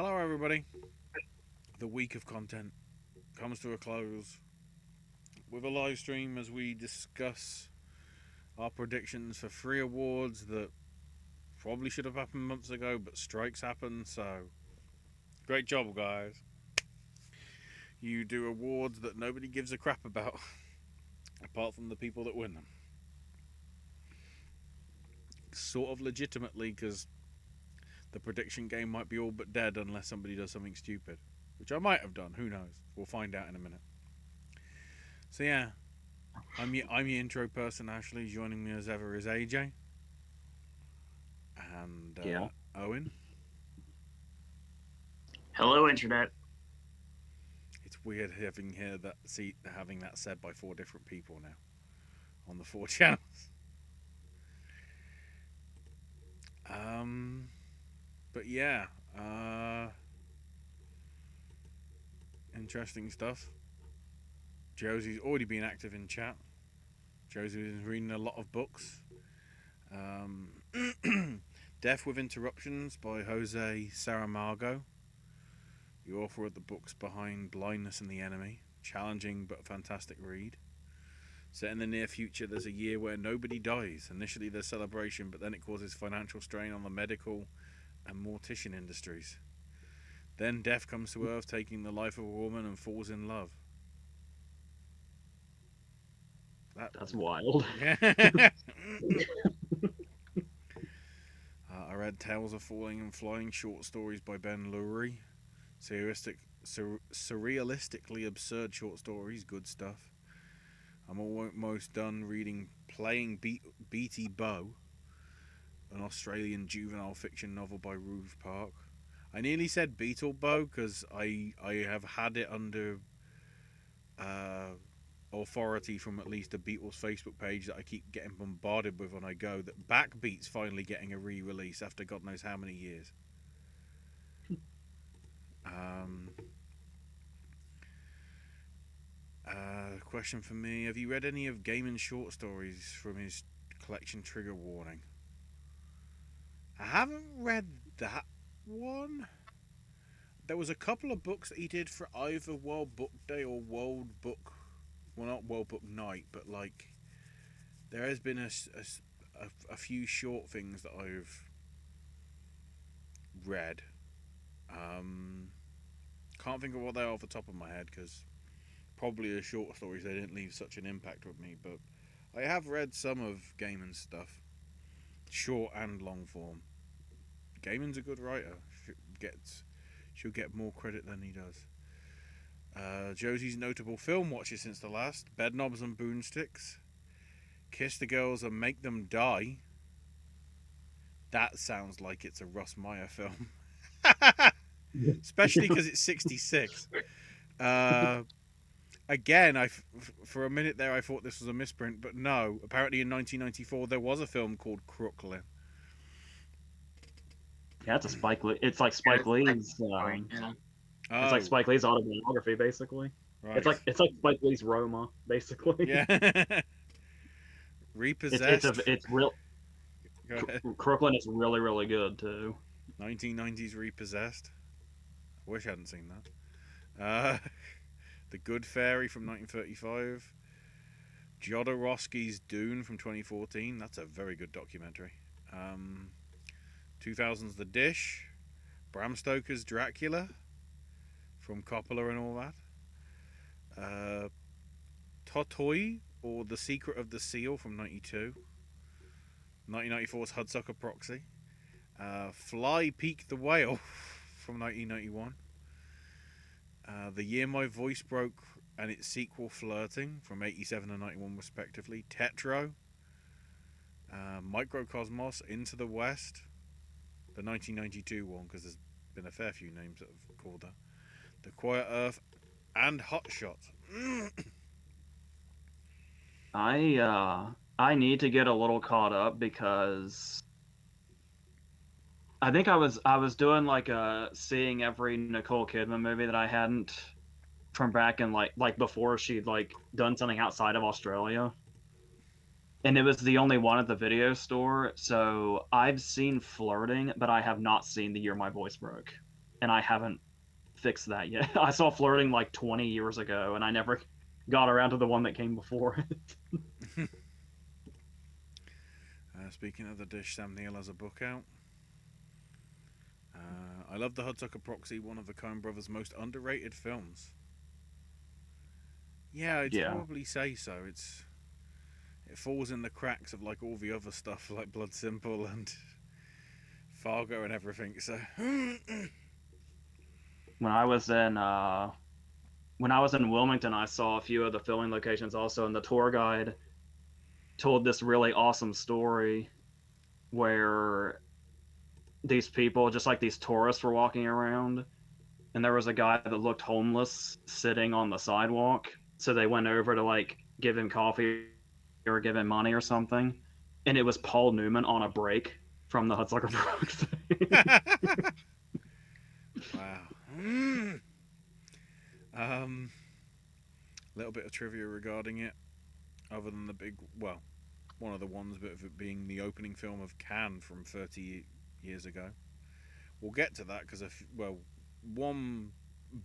Hello, everybody. The week of content comes to a close with a live stream as we discuss our predictions for three awards that probably should have happened months ago, but strikes happen. So, great job, guys. You do awards that nobody gives a crap about, apart from the people that win them. Sort of legitimately, because the prediction game might be all but dead unless somebody does something stupid. Which I might have done, who knows? We'll find out in a minute. So yeah, I'm your intro person, Ashley. Joining me as ever is AJ. And Yeah. Owen. Hello, Internet. It's weird having that said by four different people now on the four channels. But yeah, interesting stuff. Josie's already been active in chat. Josie's reading a lot of books. Death with Interruptions by Jose Saramago, the author of the books behind Blindness and the Enemy. Challenging but fantastic read. Set in the near future, there's a year where nobody dies. Initially, there's celebration, but then it causes financial strain on the medical and mortician industries. Then death comes to Earth, taking the life of a woman and falls in love. That's wild. Yeah. I read Tales of Falling and Flying, short stories by Ben Lurie. Surrealistically absurd short stories, good stuff. I'm almost done reading Playing Beatty Bow, an Australian juvenile fiction novel by Ruth Park. I nearly said Beetle Bow because I have had it under authority from at least a Beatles Facebook page that I keep getting bombarded with when I go, that Backbeat's finally getting a re-release after God knows how many years. Question for me: have you read any of Gaiman's short stories from his collection Trigger Warning? I haven't read that one. There was a couple of books that he did for either World Book Day or World Book, well, not World Book Night, but like there has been a few short things that I've read. Can't think of what they are off the top of my head because probably the short stories, they didn't leave such an impact with me, but I have read some of Gaiman's stuff, short and long form. Gaiman's a good writer. She'll get more credit than he does. Josie's notable film watches since the last: Bedknobs and Boonsticks, Kiss the Girls and Make Them Die. That sounds like it's a Russ Meyer film. Especially because it's 66. Again, for a minute there I thought this was a misprint, but no. Apparently in 1994 there was a film called Crooklyn. Yeah, it's a Spike Lee. It's like Spike Lee's. Yeah. It's like Spike Lee's autobiography, basically. Right. It's like Spike Lee's Roma, basically. Yeah. Repossessed. It's real. Go ahead. Crooklyn is really really good too. 1990s Repossessed. I wish I hadn't seen that. The Good Fairy from 1935. Jodorowsky's Dune from 2014. That's a very good documentary. 2000's The Dish. Bram Stoker's Dracula from Coppola and all that. Totoi, or The Secret of the Seal from 92. 1994's Hudsucker Proxy. Fly Peak the Whale from 1991. The Year My Voice Broke and its sequel Flirting from 87 and 91 respectively. Tetro. Microcosmos, Into the West. The 1992 one, because there's been a fair few names that have called that. The Quiet Earth and Hot Shot. I need to get a little caught up because I think I was doing like seeing every Nicole Kidman movie that I hadn't from back in like before she'd like done something outside of Australia. And it was the only one at the video store, so I've seen Flirting, but I have not seen The Year My Voice Broke. and I haven't fixed that yet. I saw Flirting like 20 years ago, and I never got around to the one that came before it. Speaking of the dish, Sam Neill has a book out. I love The Hudsucker Proxy, one of the Coen brothers' most underrated films. Yeah, I'd Yeah. probably say so. It falls in the cracks of like all the other stuff, like Blood Simple and Fargo and everything. So When I was in when I was in Wilmington, I saw a few of the filming locations also, and the tour guide told this really awesome story where these people, just like these tourists, were walking around, and there was a guy that looked homeless sitting on the sidewalk. So they went over to like give him coffee or give him money or something, and it was Paul Newman on a break from the Hudsucker Proxy. wow. Little bit of trivia regarding it, other than the big, well, one of the ones, but of it being the opening film of Cannes from 30 years ago. We'll get to that because, one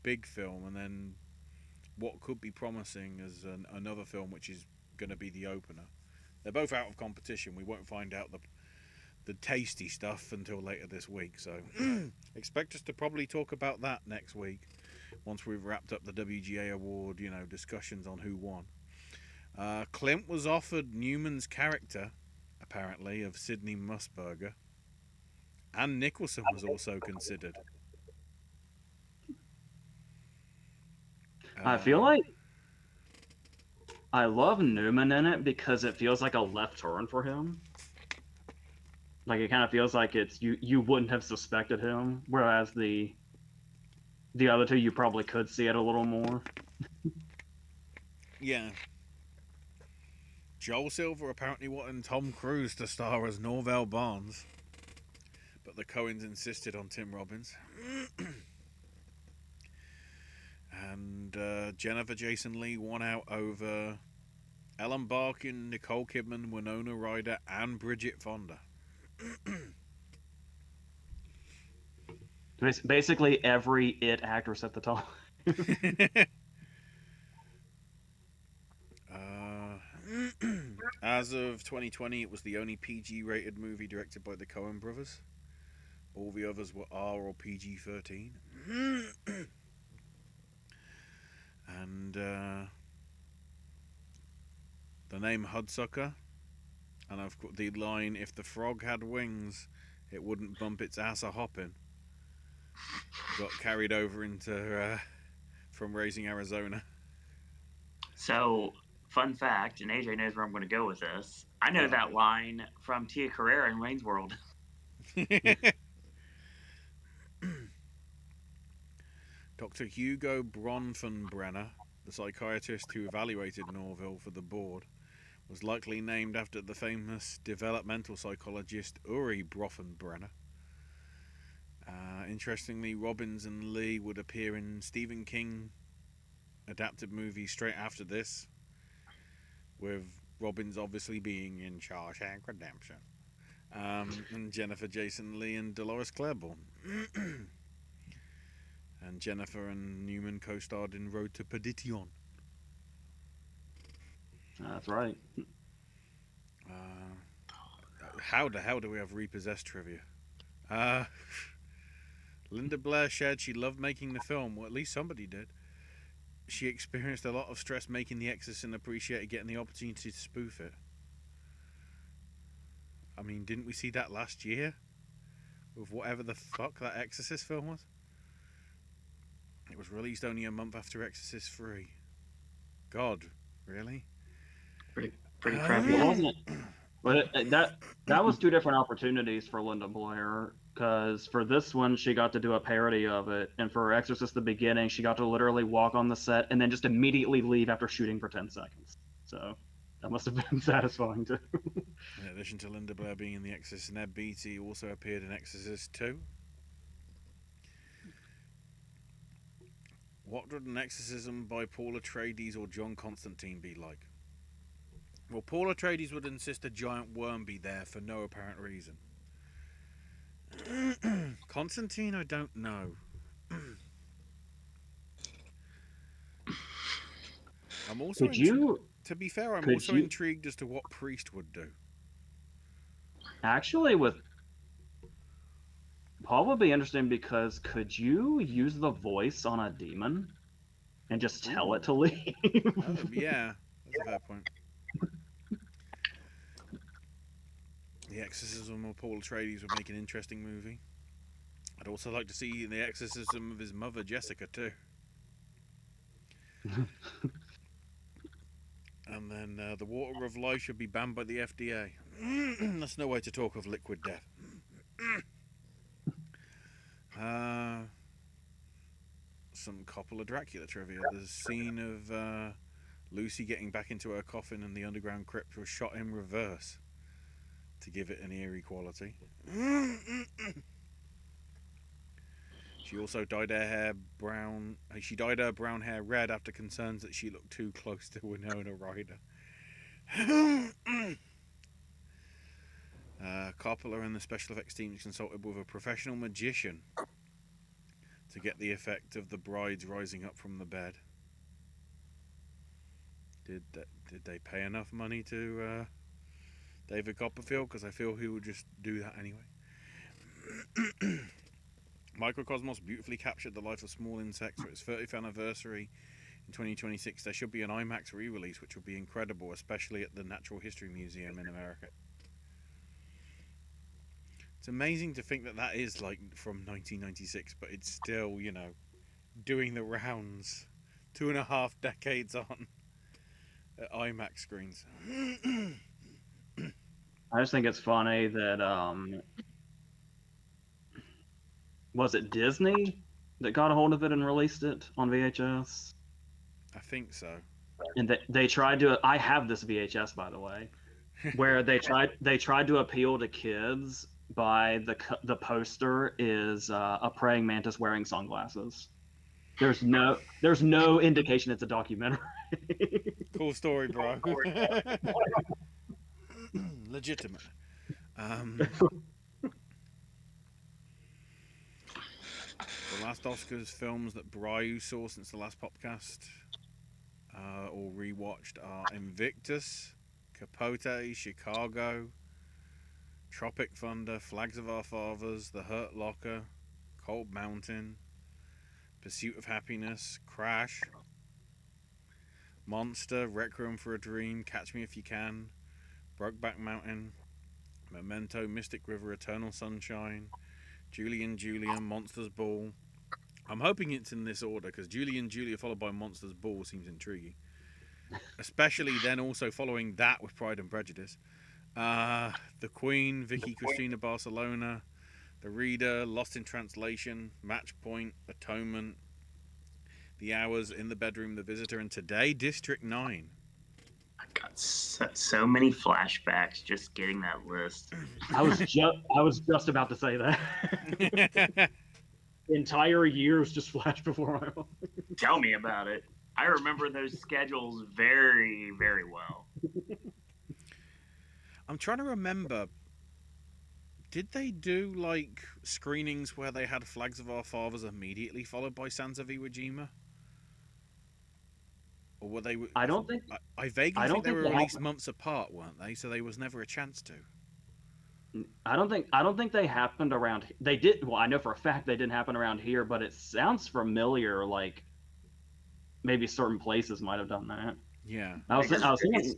big film and then what could be promising as another film which is going to be the opener. They're both out of competition. We won't find out the tasty stuff until later this week, so expect us to probably talk about that next week once we've wrapped up the WGA award, discussions on who won. Clint was offered Newman's character, apparently, of Sidney Musburger, and Nicholson was also considered. I feel like I love Newman in it because it feels like a left turn for him. Like it kind of feels like it's you wouldn't have suspected him, whereas the other two you probably could see it a little more. Yeah. Joel Silver apparently wanted Tom Cruise to star as Norvell Barnes, but the Coens insisted on Tim Robbins. And Jennifer Jason Leigh won out over Ellen Barkin, Nicole Kidman, Winona Ryder, and Bridget Fonda. Basically every It actress at the time. As of 2020, it was the only PG-rated movie directed by the Coen brothers. All the others were R or PG-13. And the name Hudsucker, and I've got the line, "If the frog had wings, it wouldn't bump its ass a hopping," got carried over into from Raising Arizona. So, fun fact, and AJ knows where I'm going to go with this. I know that line from Tia Carrere in Wayne's World. Dr. Hugo Bronfenbrenner, the psychiatrist who evaluated Norville for the board, was likely named after the famous developmental psychologist Uri Bronfenbrenner. Interestingly, Robbins and Lee would appear in Stephen King adapted movies straight after this, with Robbins obviously being in Shawshank Redemption, and Jennifer Jason Leigh and Dolores Claiborne. And Jennifer and Newman co-starred in Road to Perdition. That's right. How the hell do we have Repossessed trivia? Linda Blair shared she loved making the film, or at least somebody did. She experienced a lot of stress making The Exorcist and appreciated getting the opportunity to spoof it. I mean, didn't we see that last year? With whatever the fuck that Exorcist film was? It was released only a month after Exorcist 3. God, really? Pretty crappy. Wasn't it? But that was two different opportunities for Linda Blair, because for this one she got to do a parody of it, and for Exorcist the Beginning she got to literally walk on the set and then just immediately leave after shooting for 10 seconds. So that must have been satisfying too. In addition to Linda Blair being in The Exorcist, Ned Beatty also appeared in Exorcist 2. What would an exorcism by Paul Atreides or John Constantine be like? Well, Paul Atreides would insist a giant worm be there for no apparent reason. Constantine, I don't know. I'm also Could you to be fair, I'm could also you intrigued as to what Priest would do. actually with Paul would be interesting because could you use the voice on a demon and just tell it to leave? Yeah, that's a fair point. The Exorcism of Paul Atreides would make an interesting movie. I'd also like to see the exorcism of his mother, Jessica, too. And then the water of life should be banned by the FDA. That's no way to talk of liquid death. Some Coppola Dracula trivia. The scene of Lucy getting back into her coffin in the underground crypt was shot in reverse to give it an eerie quality. She also dyed her hair brown. She dyed her brown hair red after concerns that she looked too close to Winona Ryder. Coppola and the special effects team consulted with a professional magician to get the effect of the brides rising up from the bed. Did they pay enough money to David Copperfield? Because I feel he would just do that anyway. Microcosmos beautifully captured the life of small insects for its 30th anniversary in 2026. There should be an IMAX re-release, which would be incredible, especially at the Natural History Museum in America. It's amazing to think that that is like from 1996, but it's still, you know, doing the rounds 2.5 decades on at IMAX screens. I just think it's funny that was it Disney that got a hold of it and released it on VHS? I think so. And they tried to. I have this VHS, by the way, where they tried to appeal to kids by the poster is a praying mantis wearing sunglasses. There's no indication it's a documentary. Cool story, bro. Legitimate. The last Oscars films that Bryu saw since the last Popcast or rewatched are Invictus, Capote, Chicago, Tropic Thunder, Flags of Our Fathers, The Hurt Locker, Cold Mountain, Pursuit of Happiness, Crash, Monster, Requiem for a Dream, Catch Me If You Can, Brokeback Mountain, Memento, Mystic River, Eternal Sunshine, Julia, Monsters Ball. I'm hoping it's in this order because Julia followed by Monsters Ball seems intriguing. Especially then also following that with Pride and Prejudice. The Queen, Vicky Cristina Barcelona, The Reader, Lost in Translation, Match Point, Atonement, The Hours, In the Bedroom, The Visitor, and today District 9. I got so many flashbacks just getting that list. I was just about to say that. Entire years just flashed before my eyes. Tell me about it. I remember those schedules very, very well. I'm trying to remember. Did they do like screenings where they had Flags of Our Fathers immediately followed by Sands of Iwo Jima? Or were they? I don't think. I vaguely think they were released months apart, weren't they? So there was never a chance to. I don't think they happened around. They did. Well, I know for a fact they didn't happen around here, but it sounds familiar. Like maybe certain places might have done that. Yeah. I was thinking.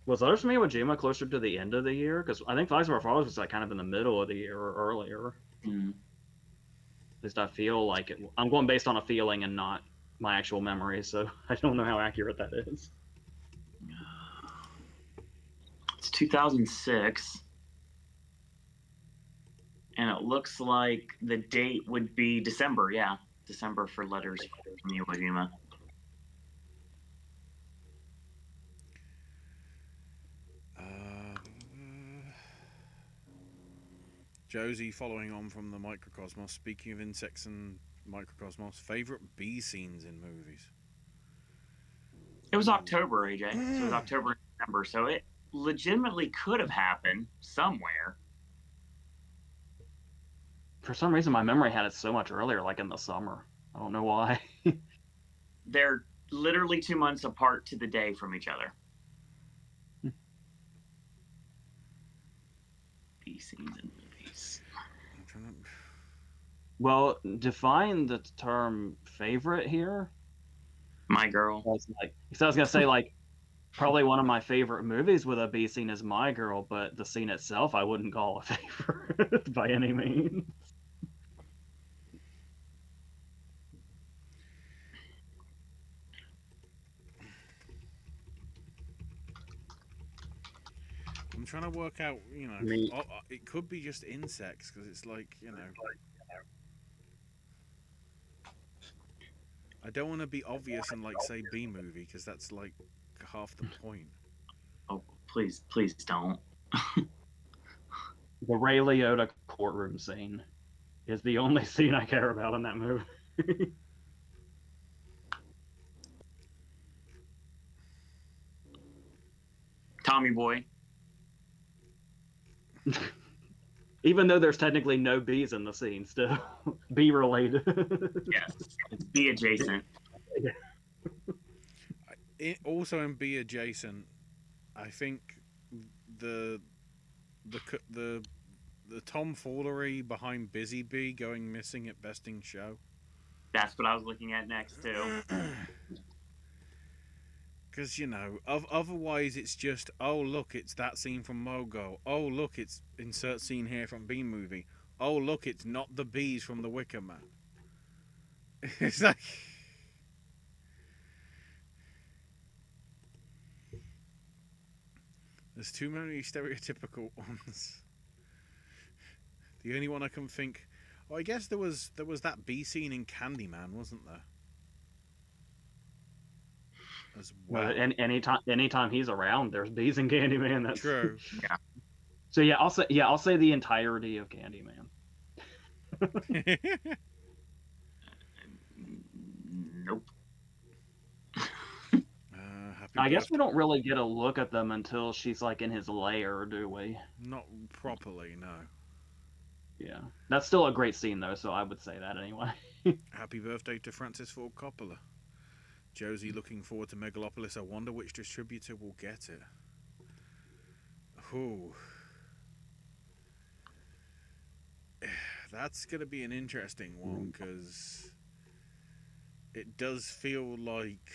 Was Letters from Iwo Jima closer to the end of the year? Because I think Flags of Our Fathers was like kind of in the middle of the year or earlier. Mm. At least I feel like it. I'm going based on a feeling and not my actual memory, so I don't know how accurate that is. It's 2006. And it looks like the date would be December, yeah. December for Letters from Iwo Jima. Josie, following on from the Microcosmos, speaking of insects and Microcosmos, favourite bee scenes in movies? It was October, AJ. So it was October and December. So it legitimately could have happened somewhere. For some reason, my memory had it so much earlier, like in the summer. I don't know why. They're literally 2 months apart to the day from each other. B scenes in movies. Well, define the term favorite here. My Girl. So I was gonna say, like, probably one of my favorite movies with a B scene is My Girl, but the scene itself I wouldn't call a favorite by any means. I'm trying to work out, you know, Me. it could be just insects, because it's like, you know, I don't want to be obvious and like say B movie, because that's like half the point. Oh, please don't. The Ray Liotta courtroom scene is the only scene I care about in that movie. Tommy Boy. Even though there's technically no bees in the scene, still bee related. Yes, it's B adjacent. Also in B adjacent, I think the tomfoolery behind Busy Bee going missing at Best in Show. That's what I was looking at next too. Because, you know, otherwise it's just, oh, look, it's that scene from Mogo. Oh, look, it's insert scene here from B movie. Oh, look, it's not the bees from The Wicker Man. It's like... There's too many stereotypical ones. The only one I can think... Oh, I guess there was that bee scene in Candyman, wasn't there? As well. And anytime he's around, there's bees in Candyman. That's true. Yeah. So I'll say the entirety of Candyman. Nope. I guess we don't really get a look at them until she's like in his lair, do we? Not properly, no. Yeah, that's still a great scene though, so I would say that anyway. Happy birthday to Francis Ford Coppola. Josie looking forward to Megalopolis. I wonder which distributor will get it. Ooh. That's going to be an interesting one, because it does feel like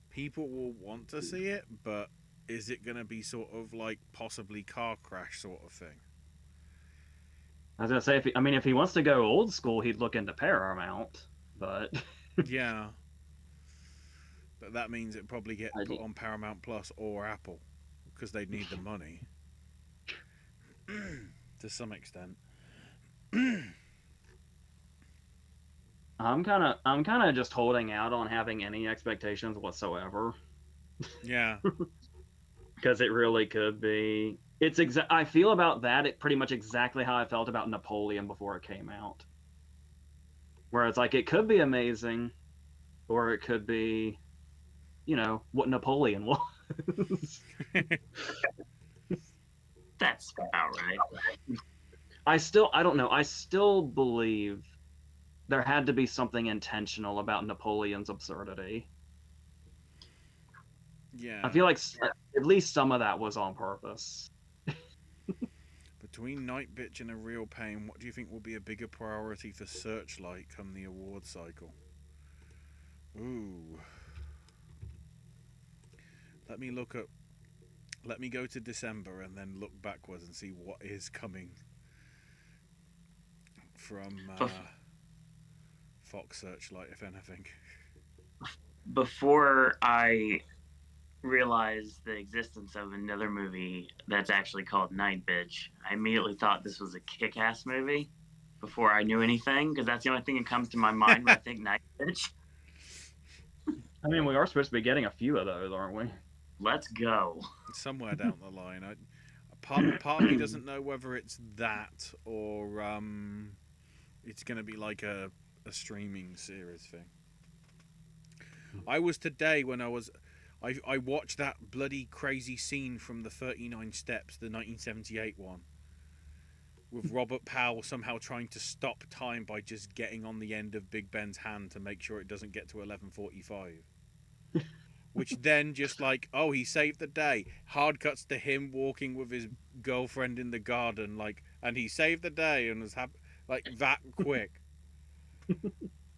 people will want to see it, but is it going to be sort of like possibly car crash sort of thing? I was gonna say, if he wants to go old school, he'd look into Paramount, but yeah. But that means it probably get put on Paramount Plus or Apple, because they'd need the money to some extent. I'm kind of just holding out on having any expectations whatsoever. Yeah. Because it really could be. I feel about that pretty much exactly how I felt about Napoleon before it came out. Where it's like it could be amazing, or it could be, you know, what Napoleon was. That's about right. I don't know. I still believe there had to be something intentional about Napoleon's absurdity. Yeah. I feel like at least some of that was on purpose. Between Night Bitch and A Real Pain, what do you think will be a bigger priority for Searchlight come the award cycle? Ooh. Let me go to December and then look backwards and see what is coming from Fox Searchlight, if anything. Before I realized the existence of another movie that's actually called Night Bitch, I immediately thought this was a kick-ass movie before I knew anything, because that's the only thing that comes to my mind when I think Night Bitch. I mean, we are supposed to be getting a few of those, aren't we? Let's go. Somewhere down the line. Part of me doesn't know whether it's that or it's going to be like a streaming series thing. I was today when I watched that bloody crazy scene from the 39 Steps, the 1978 one. with Robert Powell somehow trying to stop time by just getting on the end of Big Ben's hand to make sure it doesn't get to 11:45. Which then just like, oh, he saved the day. Hard cuts to him walking with his girlfriend in the garden, like, and he saved the day and was happy, like that quick.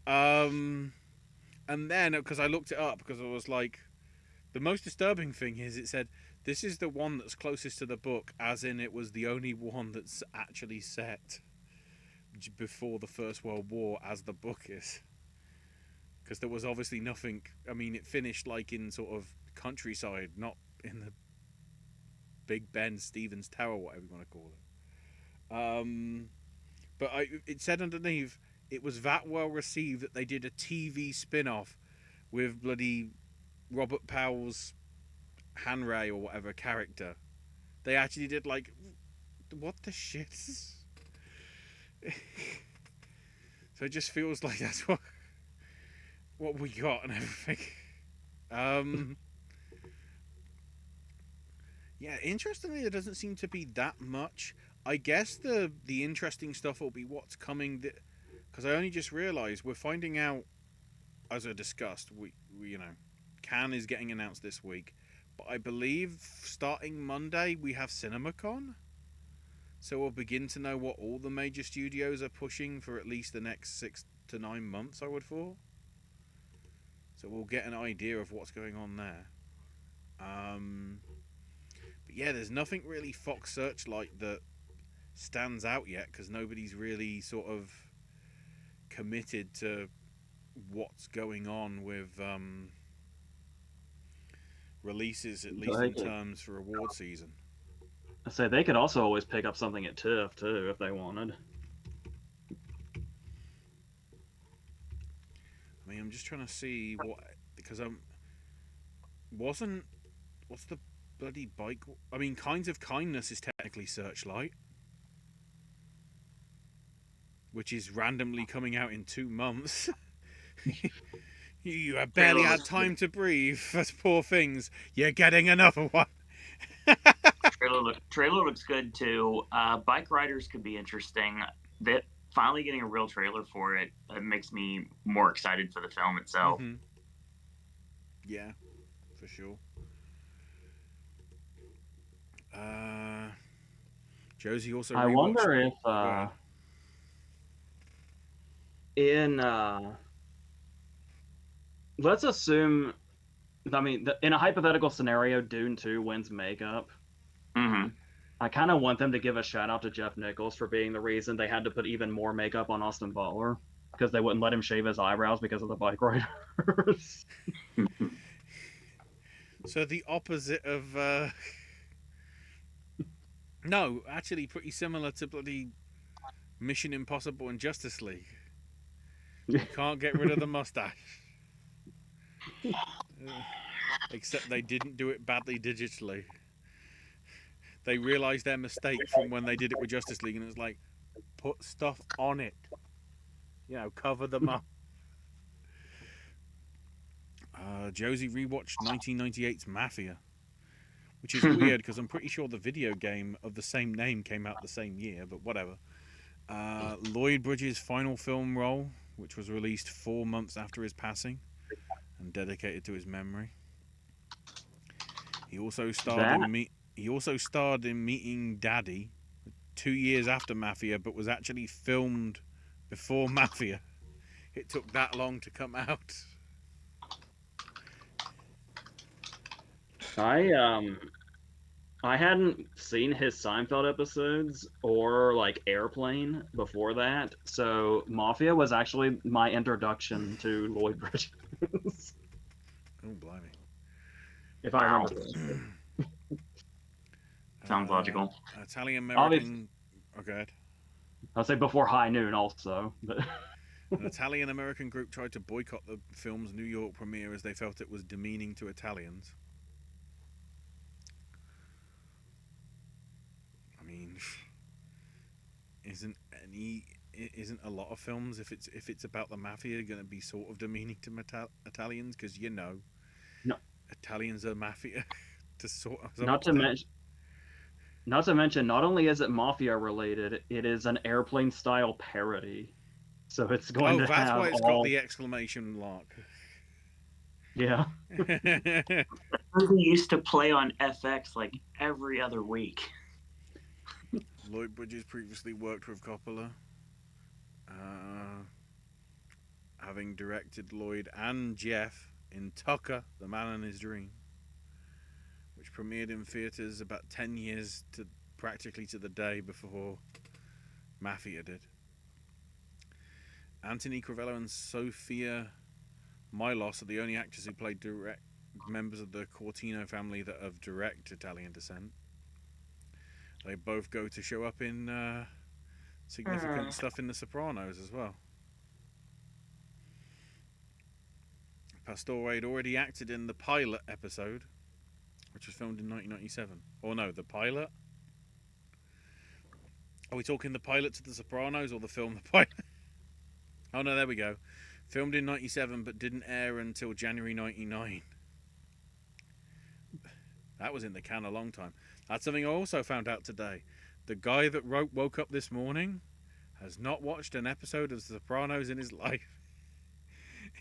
And then because I looked it up because I was like, the most disturbing thing is it said this is the one that's closest to the book, as in it was the only one that's actually set before the First World War, as the book is. Because there was obviously nothing. I mean, it finished like in sort of countryside, not in the Big Ben Stevens Tower, whatever you want to call it. But it said underneath it was that well received that they did a TV spin-off with bloody Robert Powell's Hanray or whatever character. They actually did like, what the shit? So it just feels like that's what we got and everything. Yeah, interestingly, there doesn't seem to be that much. I guess the interesting stuff will be what's coming. Because I only just realised we're finding out, as I discussed, we Cannes is getting announced this week, but I believe starting Monday we have CinemaCon. So we'll begin to know what all the major studios are pushing for at least the next 6 to 9 months, I would thought. So we'll get an idea of what's going on there. But yeah, there's nothing really Fox Searchlight that stands out yet because nobody's really sort of committed to what's going on with releases, at least in terms for award season. I say they could also always pick up something at TIFF too if they wanted. I mean, I'm just trying to see what, because what's the bloody bike? I mean, Kinds of Kindness is technically Searchlight, which is randomly coming out in 2 months. You have barely had time to breathe. Those poor things. You're getting another one. Trailer looks good too. Bike Riders could be interesting. That finally getting a real trailer for it makes me more excited for the film itself. Mm-hmm. Yeah, for sure. Josie also. I wonder if let's assume, I mean, in a hypothetical scenario, Dune 2 wins makeup. Mm-hmm. I kind of want them to give a shout out to Jeff Nichols for being the reason they had to put even more makeup on Austin Butler, because they wouldn't let him shave his eyebrows because of the Bike Riders. So the opposite of no, actually pretty similar to bloody Mission Impossible and Justice League. You can't get rid of the mustache. Except they didn't do it badly digitally. They realised their mistake from when they did it with Justice League, and it was like, put stuff on it. Cover them up. Josie rewatched 1998's Mafia, which is weird because I'm pretty sure the video game of the same name came out the same year, but whatever. Lloyd Bridges' final film role, which was released 4 months after his passing and dedicated to his memory. He also starred in Meeting Daddy 2 years after Mafia, but was actually filmed before Mafia. It took that long to come out. I hadn't seen his Seinfeld episodes or like Airplane before that, so Mafia was actually my introduction to Lloyd Bridges. Oh, blimey. If I remember correctly. Sounds logical. Italian-American... Oh, go ahead. I'll say before High Noon also. But an Italian-American group tried to boycott the film's New York premiere as they felt it was demeaning to Italians. I mean, isn't a lot of films, if it's about the mafia, going to be sort of demeaning to Italians? Because no. Italians are mafia to sort of. Not Not to mention, not only is it mafia related, it is an airplane style parody. So it's going to that's have why it's all. got the exclamation mark. Yeah. Movie used to play on FX like every other week. Lloyd Bridges previously worked with Coppola, having directed Lloyd and Jeff in Tucker, The Man and His Dream, which premiered in theatres about 10 years to practically to the day before Mafia did. Anthony Crivello and Sophia Milos are the only actors who played direct members of the Cortino family that of direct Italian descent. They both go to show up in significant stuff in The Sopranos as well. Pastore had already acted in the pilot episode, which was filmed in 1997. Or no, the pilot? Are we talking the pilot to The Sopranos or the film The Pilot? Oh no, there we go. Filmed in 97 but didn't air until January 99. That was in the can a long time. That's something I also found out today. The guy that wrote Woke Up This Morning has not watched an episode of The Sopranos in his life.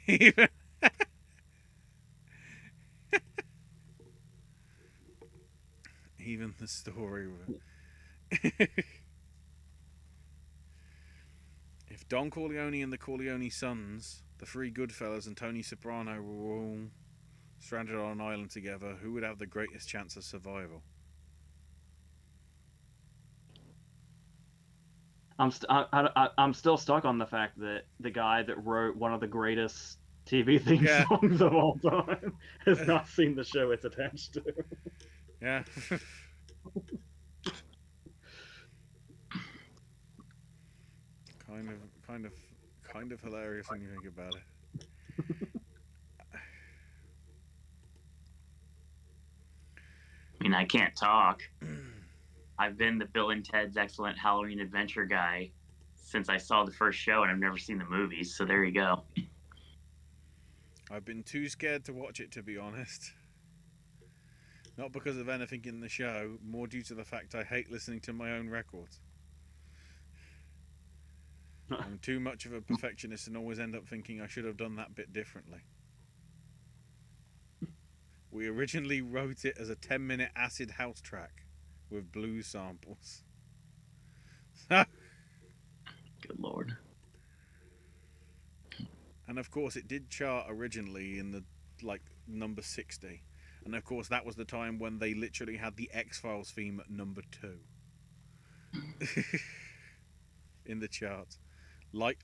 Even the story. If Don Corleone and the Corleone sons, the three Goodfellas and Tony Soprano were all stranded on an island together, who would have the greatest chance of survival? I'm still stuck on the fact that the guy that wrote one of the greatest TV theme songs of all time has not seen the show it's attached to. Yeah. kind of hilarious when you think about it. I mean, I can't talk. I've been the Bill and Ted's Excellent Halloween Adventure guy since I saw the first show, and I've never seen the movies, so there you go. I've been too scared to watch it, to be honest. Not because of anything in the show, more due to the fact I hate listening to my own records. I'm too much of a perfectionist and always end up thinking I should have done that bit differently. We originally wrote it as a 10-minute acid house track with blues samples. Good lord. And of course it did chart originally in the number 60. And of course that was the time when they literally had the X-Files theme at number 2 in the charts.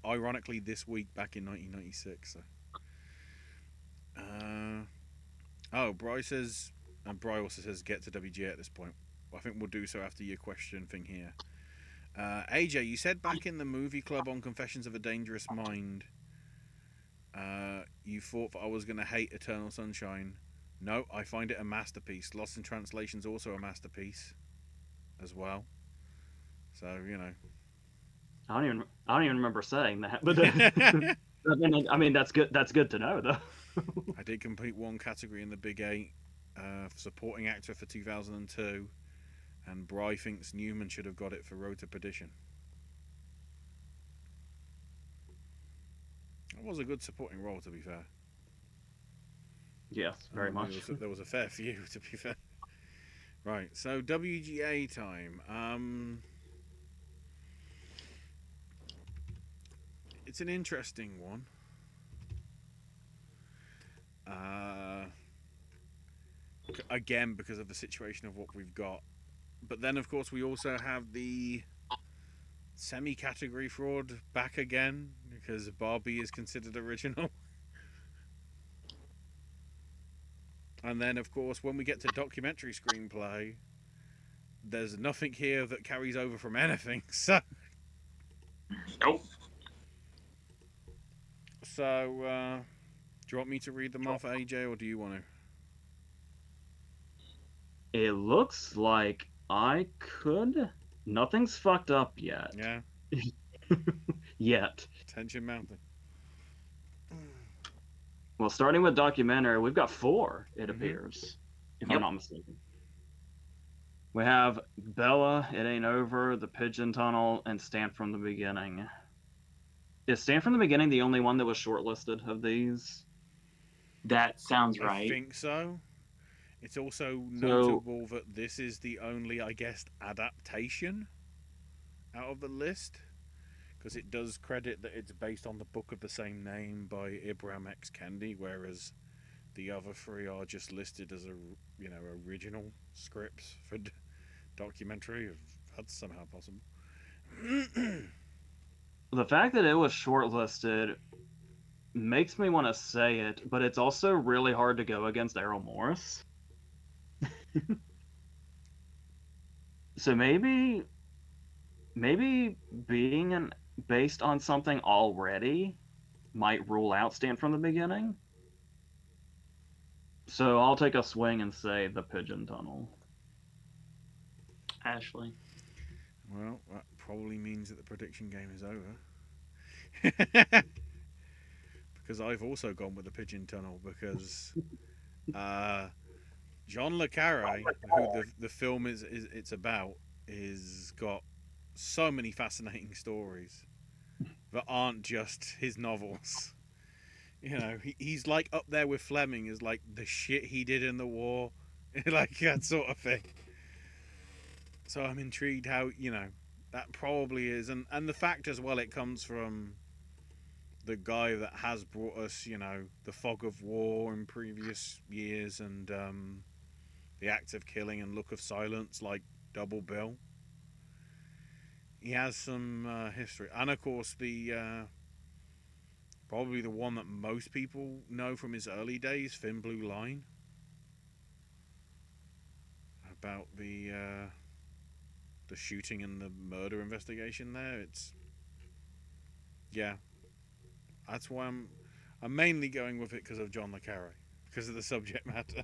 Ironically this week back in 1996. So. Bry says, and Bry also says get to WGA at this point. I think we'll do so after your question thing here. AJ, you said back in the movie club on Confessions of a Dangerous Mind, you thought that I was going to hate Eternal Sunshine. No, I find it a masterpiece. Lost in Translation's also a masterpiece as well. So, you know. I don't even remember saying that, but I mean that's good. That's good to know, though. I did complete one category in the Big 8, supporting actor for 2002, and Bry thinks Newman should have got it for Road to Perdition. It was a good supporting role, to be fair. Yes, very much. There was a fair few, to be fair. Right, so WGA time. It's an interesting one. Again, because of the situation of what we've got. But then, of course, we also have the semi-category fraud back again, because Barbie is considered original. And then, of course, when we get to documentary screenplay, there's nothing here that carries over from anything. So, Nope. do you want me to read them off, AJ, or do you want to? It looks like I could. Nothing's fucked up yet. Yeah. Yet. Tension mounting. Well, starting with documentary, we've got 4, it appears, if I'm not mistaken. We have Bella, It Ain't Over, The Pigeon Tunnel, and Stand from the Beginning. Is Stand from the Beginning the only one that was shortlisted of these? That sounds I right. think so. It's also So, notable that this is the only, I guess, adaptation out of the list, because it does credit that it's based on the book of the same name by Ibrahim X. Kendi, whereas the other three are just listed as original scripts for documentary. If that's somehow possible. the fact that it was shortlisted makes me want to say it, but it's also really hard to go against Errol Morris. So maybe based on something already might rule out Stand from the Beginning. So I'll take a swing and say The Pigeon Tunnel. Ashley. Well, that probably means that the prediction game is over. Because I've also gone with the Pigeon Tunnel, because John le Carre, who the film is it's about, is got so many fascinating stories that aren't just his novels. He's like up there with Fleming as like the shit he did in the war, like that sort of thing. So I'm intrigued how that probably is, and the fact as well it comes from the guy that has brought us the fog of war in previous years, and the act of killing and look of silence, like Double Bill. He has some history, and of course the probably the one that most people know from his early days, Thin Blue Line, about the shooting and the murder investigation there. That's why I'm mainly going with it because of John le Carre, because of the subject matter.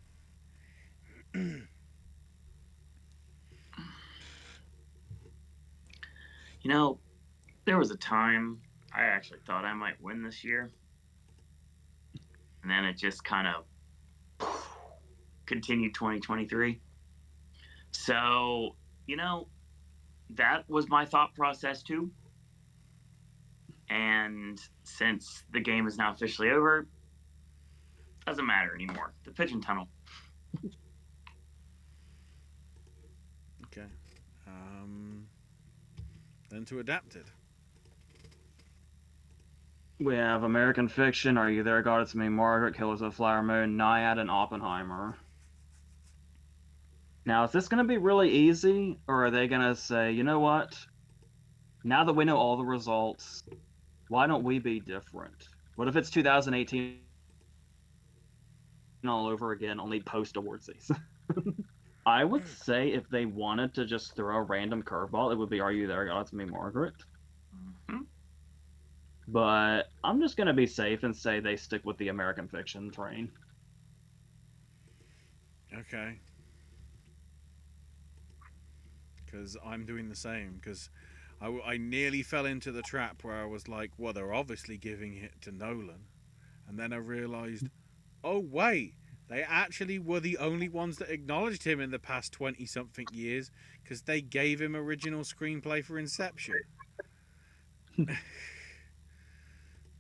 There was a time I actually thought I might win this year, and then it just kind of continued 2023. So, that was my thought process too. And since the game is now officially over, doesn't matter anymore. The Pigeon Tunnel. Okay. Then to Adapted. We have American Fiction, Are You There, God? It's Me, Margaret, Killers of the Flower Moon, Naiad, and Oppenheimer. Now, is this going to be really easy, or are they going to say, you know what? Now that we know all the results, why don't we be different? What if it's 2018 all over again, only post-award season? I would say if they wanted to just throw a random curveball, it would be Are You There, God? It's Me, Margaret. Mm-hmm. But I'm just going to be safe and say they stick with the American Fiction train. Okay. Because I'm doing the same, because I nearly fell into the trap where I was like, well, they're obviously giving it to Nolan. And then I realised, oh, wait, they actually were the only ones that acknowledged him in the past 20-something years, because they gave him original screenplay for Inception.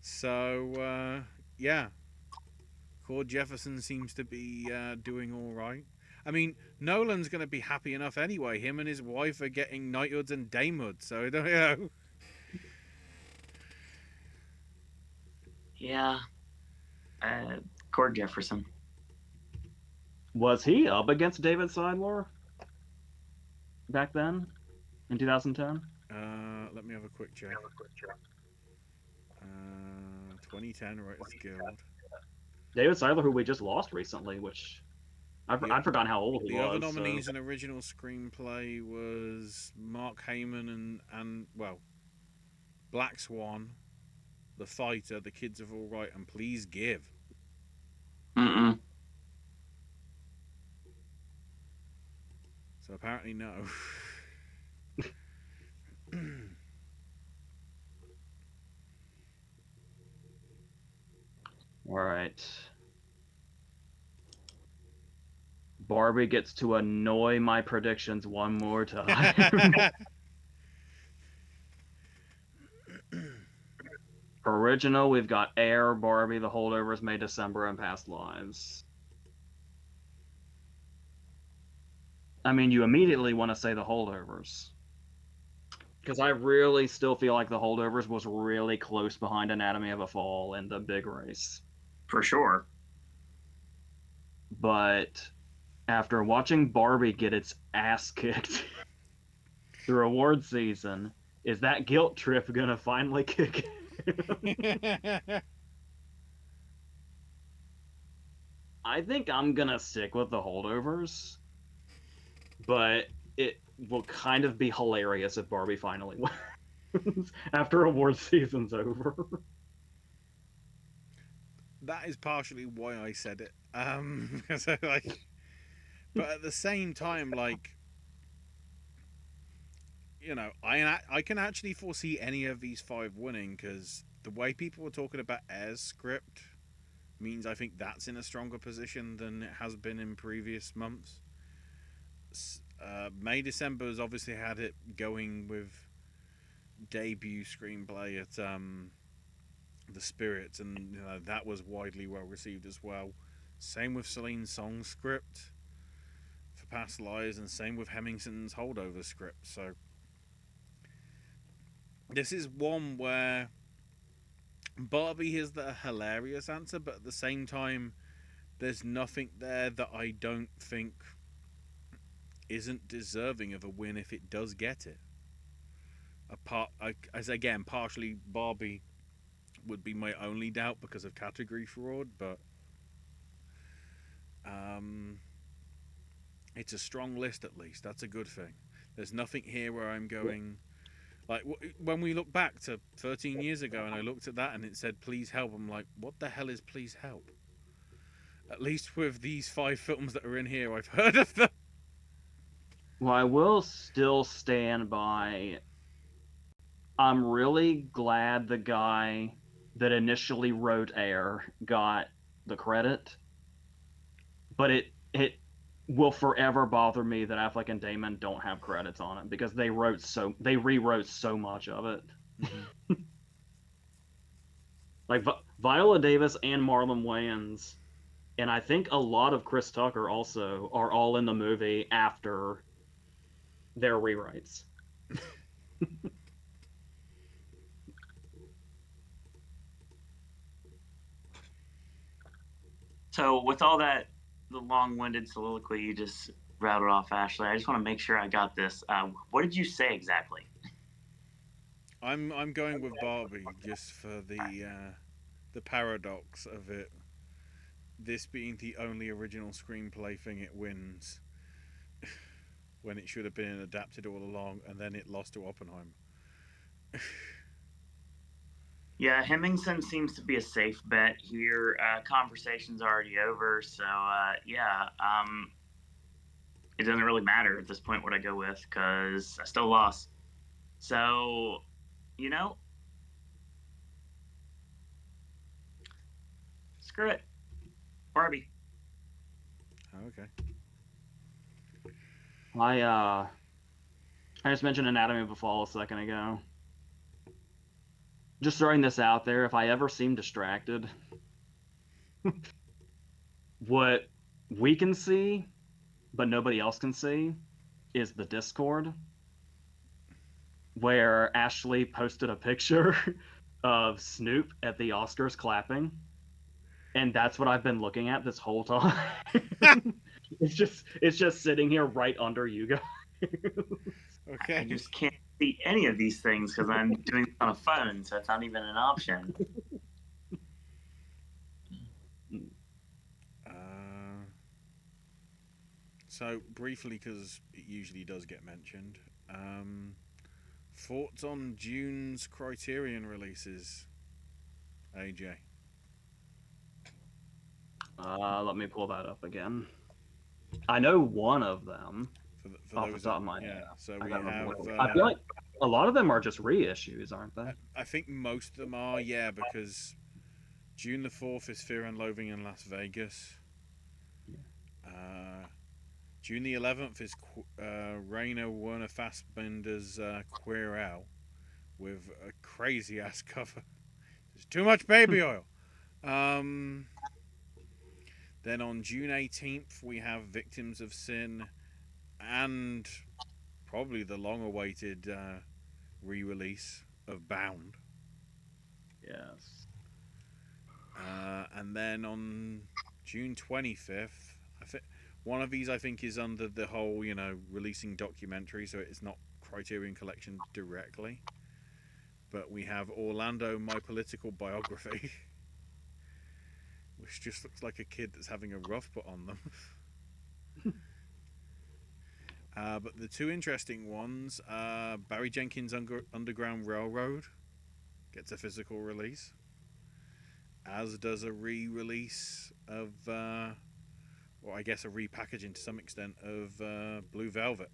So, yeah. Cord Jefferson seems to be doing all right. I mean, Nolan's going to be happy enough anyway. Him and his wife are getting knighthoods and damehoods, so, Yeah. Cord Jefferson. Was he up against David Seidler back then in 2010? Let me have a quick check. 2010 Writers Guild. David Seidler, who we just lost recently, which I'd forgotten how old he The was. other nominees so. in original screenplay was Mark Heyman and Black Swan, The Fighter, The Kids Are All Right, and Please Give. Mm-mm. So apparently no. All right. Barbie gets to annoy my predictions one more time. For original, we've got Air, Barbie, The Holdovers, May, December, and Past Lives. I mean, you immediately want to say The Holdovers. Because I really still feel like The Holdovers was really close behind Anatomy of a Fall in the big race. For sure. But after watching Barbie get its ass kicked through award season, is that guilt trip gonna finally kick in? I think I'm gonna stick with The Holdovers, but it will kind of be hilarious if Barbie finally wins after award season's over. That is partially why I said it. Because but at the same time, like, you know, I can actually foresee any of these 5 winning, because the way people were talking about Air's script means I think that's in a stronger position than it has been in previous months. May December has obviously had it going with debut screenplay at The Spirits, and you know, that was widely well received as well. Same with Celine's song script for Past Lives, and same with Hemingson's Holdover script. So this is one where Barbie is the hilarious answer, but at the same time, there's nothing there that I don't think isn't deserving of a win if it does get it. As again, partially Barbie would be my only doubt because of category fraud, but it's a strong list at least. That's a good thing. There's nothing here where I'm going, like, when we look back to 13 years ago and I looked at that and it said please help, I'm like, what the hell is please help? At least with these 5 films that are in here, I've heard of them. Well, I will still stand by, I'm really glad the guy that initially wrote Air got the credit, but it will forever bother me that Affleck and Damon don't have credits on it, because they rewrote so much of it. Mm-hmm. Like Viola Davis and Marlon Wayans, and I think a lot of Chris Tucker also, are all in the movie after their rewrites. So with all that, the long-winded soliloquy you just rattled off, Ashley, I just want to make sure I got this. What did you say exactly? I'm going with Barbie just for the paradox of it. This being the only original screenplay thing it wins, when it should have been adapted all along, and then it lost to Oppenheimer. Yeah, Hemingson seems to be a safe bet here. Conversation's already over, so it doesn't really matter at this point what I go with, because I still lost. So, you know, screw it. Barbie. Okay. I just mentioned Anatomy of a Fall a second ago. Just throwing this out there, if I ever seem distracted, what we can see, but nobody else can see, is the Discord, where Ashley posted a picture of Snoop at the Oscars clapping, and that's what I've been looking at this whole time. It's just sitting here right under you guys. Okay. I just can't see any of these things because I'm doing it on a phone, so it's not even an option. So briefly, because it usually does get mentioned, thoughts on June's Criterion releases, AJ? Let me pull that up again. I know one of them. For off those the top of my head. So I we have. I feel like a lot of them are just reissues, aren't they? I think most of them are, yeah, because June the 4th is Fear and Loathing in Las Vegas. June the 11th is Rainer Werner Fassbinder's Queer Owl with a crazy ass cover. There's too much baby oil. Then on June 18th, we have Victims of Sin and probably the long awaited re release of Bound. Yes. And then on June 25th, one of these I think is under the whole, releasing documentary, so it's not Criterion Collection directly. But we have Orlando, My Political Biography, which just looks like a kid that's having a rough put on them. But the two interesting ones, Barry Jenkins' Underground Railroad gets a physical release, as does a re-release of, or I guess a repackaging to some extent of Blue Velvet.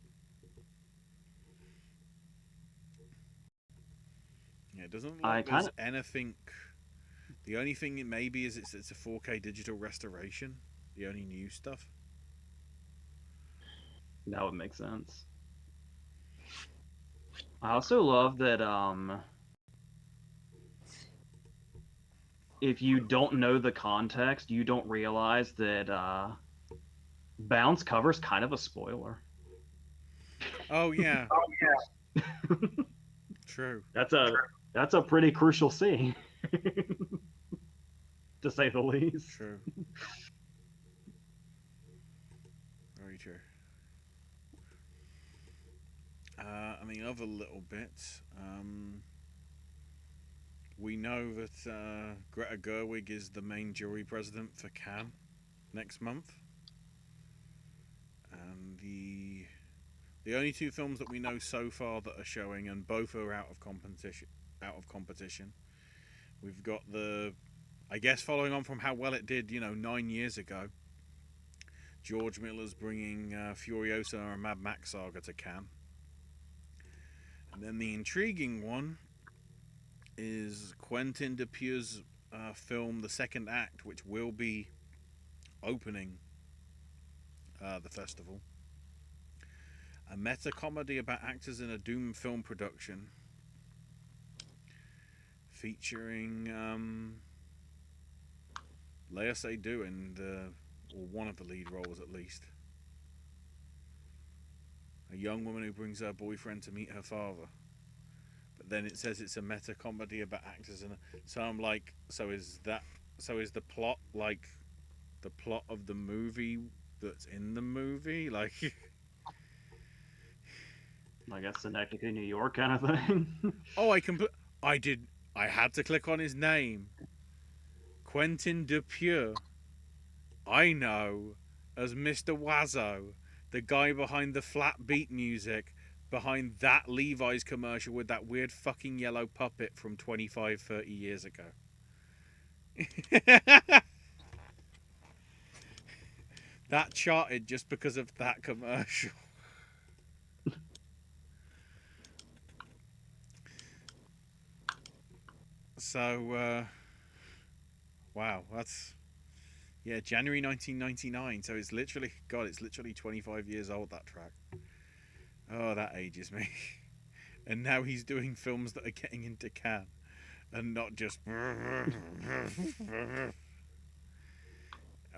Yeah, it doesn't look like there's anything. The only thing it may be is it's a 4K digital restoration. The only new stuff. That would make sense. I also love that if you don't know the context, you don't realize that Bound's cover's kind of a spoiler. Oh yeah. True. That's a pretty crucial scene. To say the least. True. Very true. Other little bits. We know that Greta Gerwig is the main jury president for Cannes next month. And the only two films that we know so far that are showing, and both are out of competition. We've got I guess following on from how well it did, 9 years ago, George Miller's bringing Furiosa and Mad Max Saga to Cannes. And then the intriguing one is Quentin Dupieux's film, The Second Act, which will be opening the festival. A meta-comedy about actors in a doom film production featuring Lea Seydoux in or one of the lead roles at least. A young woman who brings her boyfriend to meet her father. But then it says it's a meta-comedy about actors, and so I'm like, so is the plot like the plot of the movie that's in the movie? Like, I guess Synecdoche, New York kind of thing. Oh, I had to click on his name. Quentin Dupieux. I know as Mr. Wazzo, the guy behind the flat beat music, behind that Levi's commercial with that weird fucking yellow puppet from 25, 30 years ago. That charted just because of that commercial. So, wow, that's, January 1999. So it's literally 25 years old, that track. Oh, that ages me. And now he's doing films that are getting into Cannes and not just.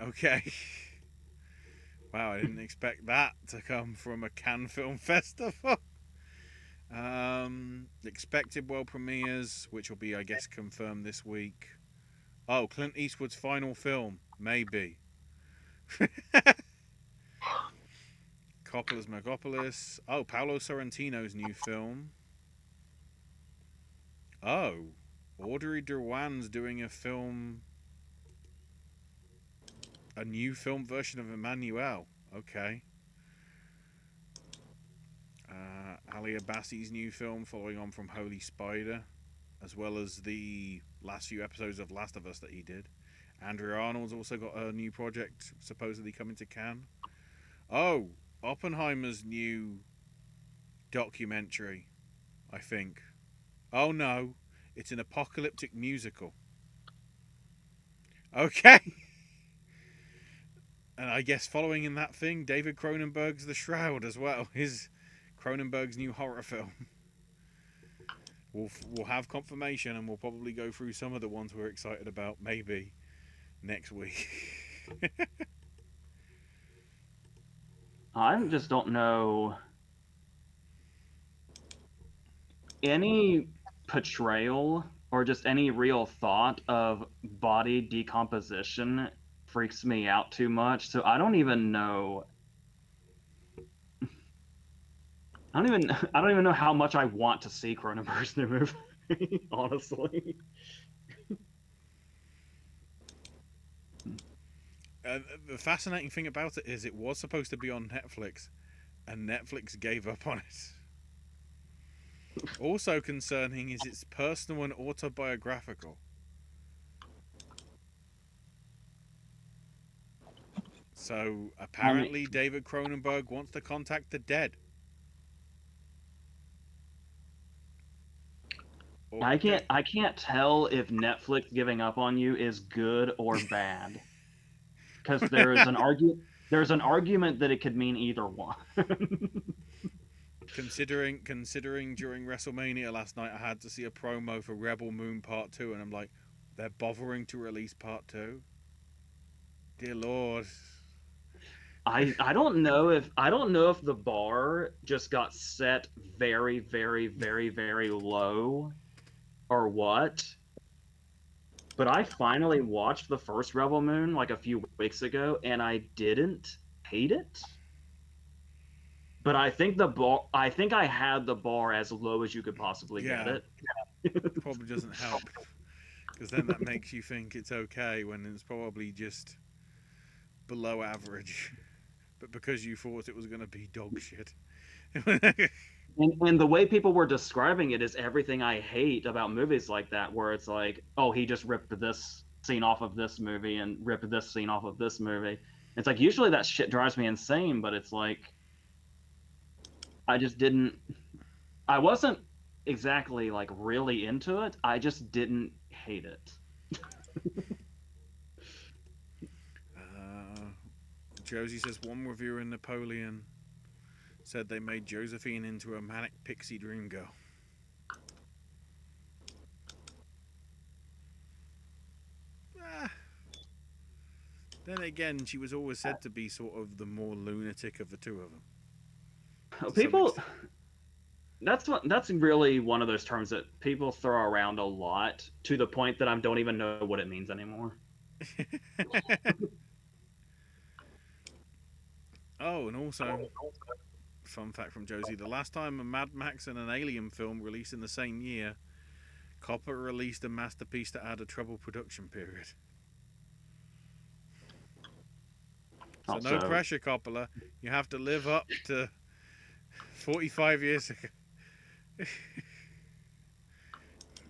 Okay. Wow, I didn't expect that to come from a Cannes Film Festival. Expected world premieres, which will be, I guess, confirmed this week. Oh, Clint Eastwood's final film, maybe. Coppola's Megapolis. Oh, Paolo Sorrentino's new film. Oh, Audrey Durwan's doing a new film version of Emmanuel. Okay. Ali Abbasi's new film, following on from Holy Spider, as well as the last few episodes of Last of Us that he did. Andrea Arnold's also got a new project supposedly coming to Cannes. Oh, Oppenheimer's new documentary, I think. Oh no, it's an apocalyptic musical. Okay. And I guess following in that thing, David Cronenberg's The Shroud as well. Cronenberg's new horror film. We'll have confirmation, and we'll probably go through some of the ones we're excited about maybe next week. I just don't know any portrayal or just any real thought of body decomposition freaks me out too much. So I don't even know. I don't even know how much I want to see Cronenberg's new movie, honestly. The fascinating thing about it is it was supposed to be on Netflix, and Netflix gave up on it. Also concerning is it's personal and autobiographical. So apparently David Cronenberg wants to contact the dead. I can't tell if Netflix giving up on you is good or bad. Because there's an argument that it could mean either one. Considering during WrestleMania last night I had to see a promo for Rebel Moon Part 2, and I'm like, they're bothering to release Part 2? Dear Lord. I don't know if the bar just got set very, very, very, very low or what. But I finally watched the first Rebel Moon like a few weeks ago, and I didn't hate it. But I think I had the bar as low as you could possibly get it. Probably doesn't help, because then that makes you think it's okay when it's probably just below average. But because you thought it was going to be dog shit. And the way people were describing it is everything I hate about movies like that, where it's like, oh, he just ripped this scene off of this movie and ripped this scene off of this movie. It's like, usually that shit drives me insane, but it's like, I wasn't exactly like really into it. I just didn't hate it. Josie says one reviewer in Napoleon said they made Josephine into a manic pixie dream girl. Then again, she was always said to be sort of the more lunatic of the two of them. People, that's really one of those terms that people throw around a lot, to the point that I don't even know what it means anymore. Oh, and also, fun fact from Josie, the last time a Mad Max and an Alien film released in the same year, Coppola released a masterpiece that had a troubled production period. So no pressure, Coppola. You have to live up to 45 years ago.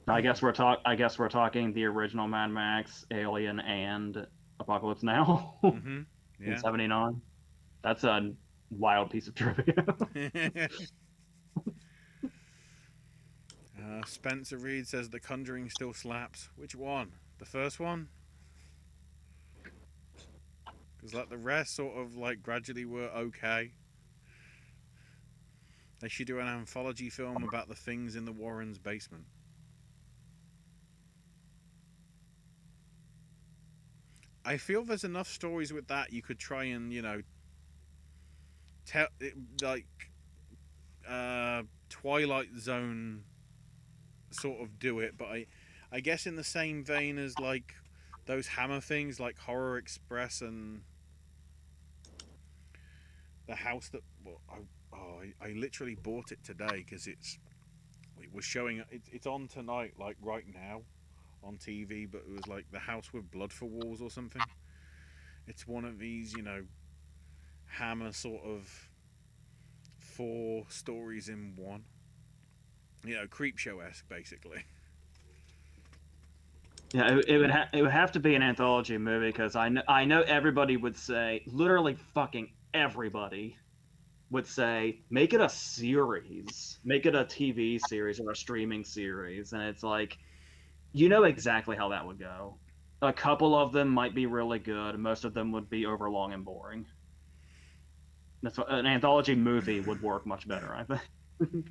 I guess we're talking the original Mad Max, Alien, and Apocalypse Now Mm-hmm. Yeah. in '79. That's a wild piece of trivia. Spencer Reed says The Conjuring still slaps. Which one? The first one? Because like the rest sort of like gradually were okay. They should do an anthology film about the things in the Warrens' basement. I feel there's enough stories with that you could try and, tell it, like Twilight Zone sort of do it, but I guess in the same vein as like those Hammer things like Horror Express and the house that I literally bought it today because it was showing it's on tonight, like right now on TV, but it was like The House with Blood for Walls or something. It's one of these, Hammer sort of 4 stories in one, Creepshow-esque basically. Yeah, it would have to be an anthology movie, because I know everybody would say, literally fucking everybody would say, make it a series, make it a TV series or a streaming series, and it's like, you know exactly how that would go. A couple of them might be really good. Most of them would be overlong and boring. That's what an anthology movie would work much better, I think.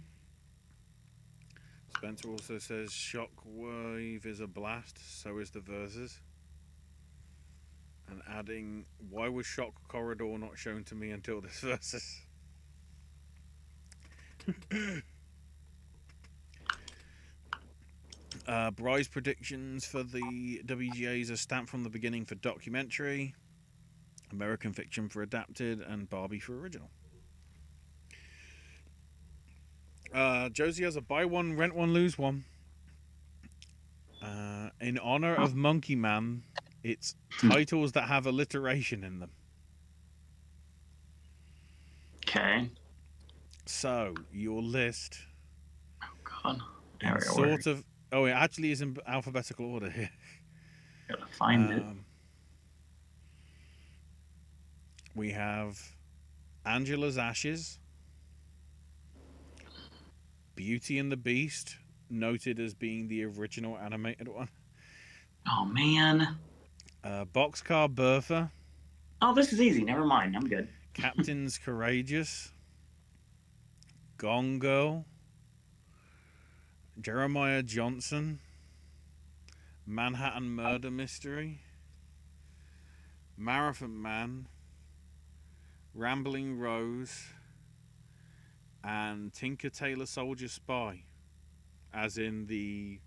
Spencer also says Shockwave is a blast, so is the Versus. And adding, why was Shock Corridor not shown to me until this Versus? Bry's predictions for the WGAs are stamped from the beginning for documentary, American Fiction for adapted, and Barbie for original. Josie has a buy one, rent one, lose one. In honor of Monkey Man, it's titles that have alliteration in them. Okay. So, your list. Oh, God. Sort of. Oh, it actually is in alphabetical order here. Gotta find it. We have Angela's Ashes, Beauty and the Beast, noted as being the original animated one. Oh, man. Boxcar Bertha. Oh, this is easy. Never mind. I'm good. Captain's Courageous. Gone Girl. Jeremiah Johnson. Manhattan Murder Mystery. Marathon Man. Rambling Rose. And Tinker Tailor Soldier Spy. As in the,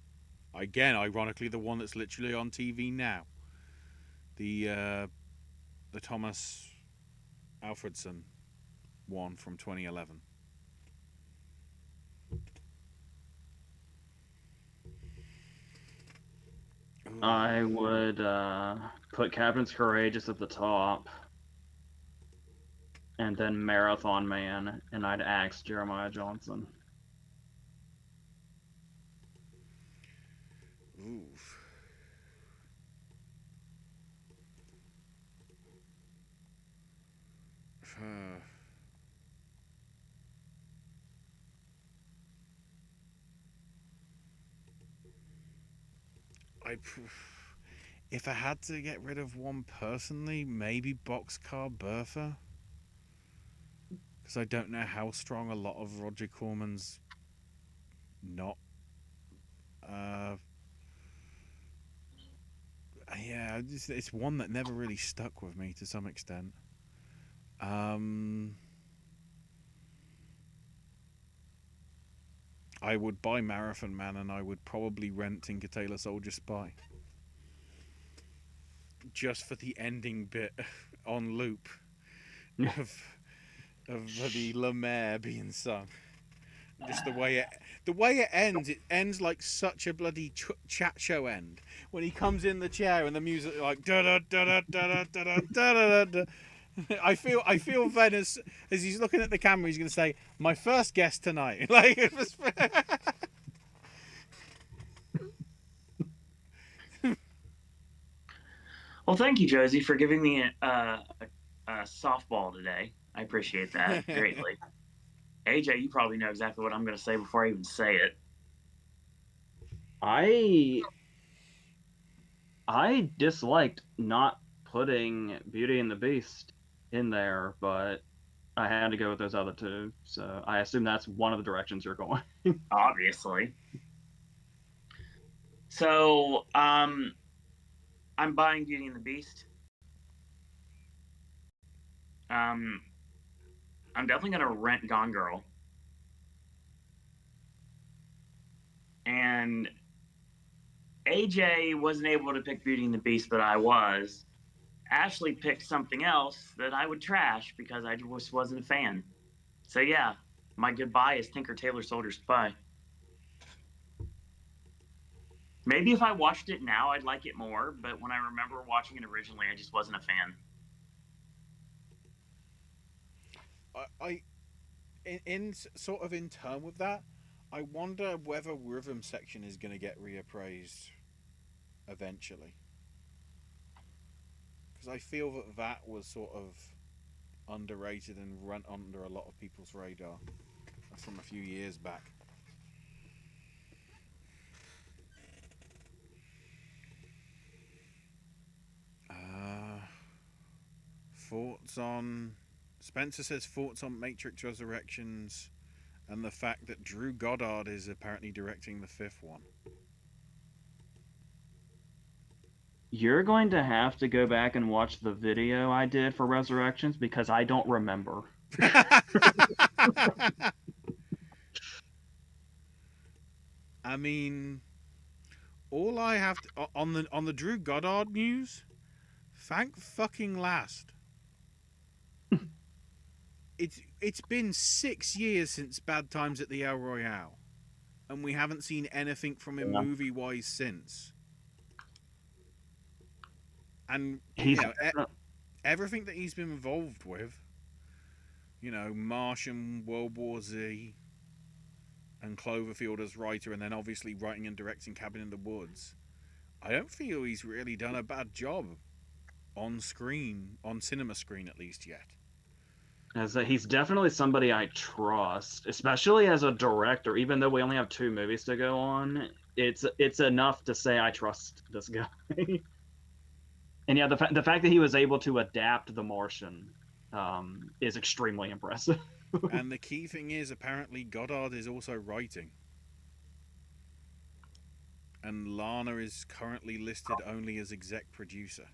again, ironically, the one that's literally on TV now. The Thomas Alfredson one from 2011. I would put Captain's Courageous at the top, and then Marathon Man, and I'd axe Jeremiah Johnson. Oof. If I had to get rid of one personally, maybe Boxcar Bertha. Because I don't know how strong a lot of Roger Corman's not. Yeah, it's one that never really stuck with me to some extent. I would buy Marathon Man, and I would probably rent Tinker Tailor Soldier Spy. Just for the ending bit on loop of the La Mer being sung. Just the way it ends like such a bloody chat show end. When he comes in the chair and the music like da da da da da da da da da. I feel then as he's looking at the camera, he's going to say, "My first guest tonight." Like it was. Well, thank you, Josie, for giving me a softball today. I appreciate that greatly. AJ, you probably know exactly what I'm going to say before I even say it. I disliked not putting Beauty and the Beast in there, but I had to go with those other two, so I assume that's one of the directions you're going. Obviously. So, I'm buying Beauty and the Beast. I'm definitely going to rent Gone Girl. And AJ wasn't able to pick Beauty and the Beast, but I was. Ashley picked something else that I would trash because I just wasn't a fan. So yeah, my goodbye is Tinker Tailor Soldier Spy. Maybe if I watched it now, I'd like it more, but when I remember watching it originally, I just wasn't a fan. In sort of in turn with that, I wonder whether Rhythm Section is going to get reappraised eventually. Because I feel that was sort of underrated and run under a lot of people's radar from a few years back. thoughts on... Spencer says thoughts on Matrix Resurrections and the fact that Drew Goddard is apparently directing the 5th one. You're going to have to go back and watch the video I did for Resurrections because I don't remember. I mean, all I have to, on the Drew Goddard news, thank fucking last. It's been 6 years since Bad Times at the El Royale, and we haven't seen anything from him movie wise since. And everything that he's been involved with, Martian, World War Z, and Cloverfield as writer, and then obviously writing and directing Cabin in the Woods, I don't feel he's really done a bad job on screen, on cinema screen at least yet. As he's definitely somebody I trust, especially as a director. Even though we only have 2 movies to go on, it's enough to say I trust this guy. And yeah, the fact that he was able to adapt The Martian is extremely impressive. And the key thing is, apparently, Goddard is also writing. And Lana is currently listed only as exec producer.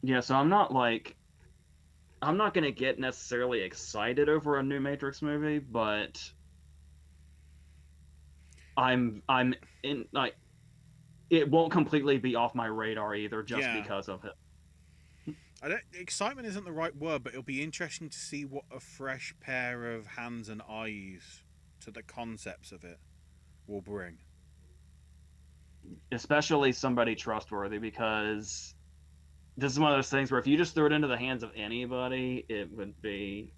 Yeah, so I'm not going to get necessarily excited over a new Matrix movie, but I'm in, like, it won't completely be off my radar either just because of it. Excitement isn't the right word, but it'll be interesting to see what a fresh pair of hands and eyes to the concepts of it will bring. Especially somebody trustworthy, because this is one of those things where if you just threw it into the hands of anybody, there'd be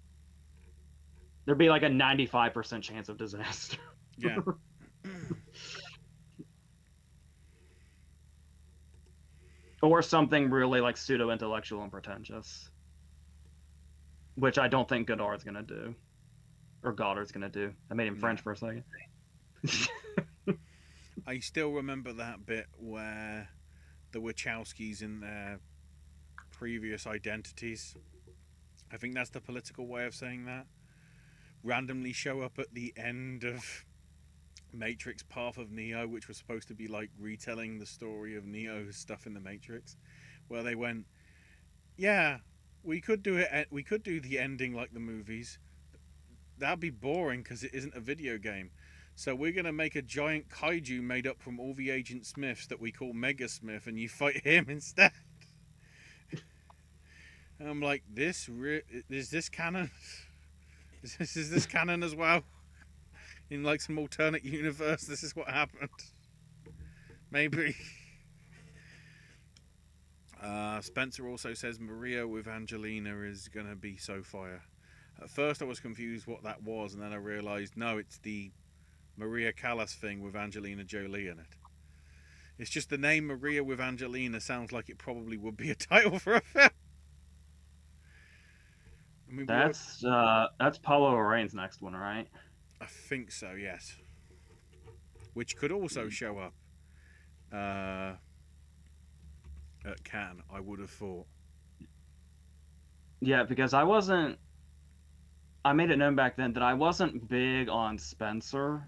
like a 95% chance of disaster. Yeah. Or something really like pseudo-intellectual and pretentious. Which I don't think Goddard's going to do. Or Goddard's going to do. I made him French for a second. I still remember that bit where the Wachowskis in their previous identities, I think that's the political way of saying that, randomly show up at the end of Matrix Path of Neo, which was supposed to be like retelling the story of Neo's stuff in the Matrix, where they went, yeah, we could do the ending like the movies. That'd be boring because it isn't a video game. So we're going to make a giant kaiju made up from all the Agent Smiths that we call Mega Smith, and you fight him instead. And I'm like, is this canon? Is this canon as well? In like some alternate universe, this is what happened. Maybe. Spencer also says Maria with Angelina is going to be so fire. At first I was confused what that was, and then I realised, no, it's the Maria Callas thing with Angelina Jolie in it. It's just the name Maria with Angelina sounds like it probably would be a title for a film. I mean, that's Paulo Rain's next one, right? I think so, yes. Which could also show up at Cannes, I would have thought. Yeah, because I made it known back then that I wasn't big on Spencer,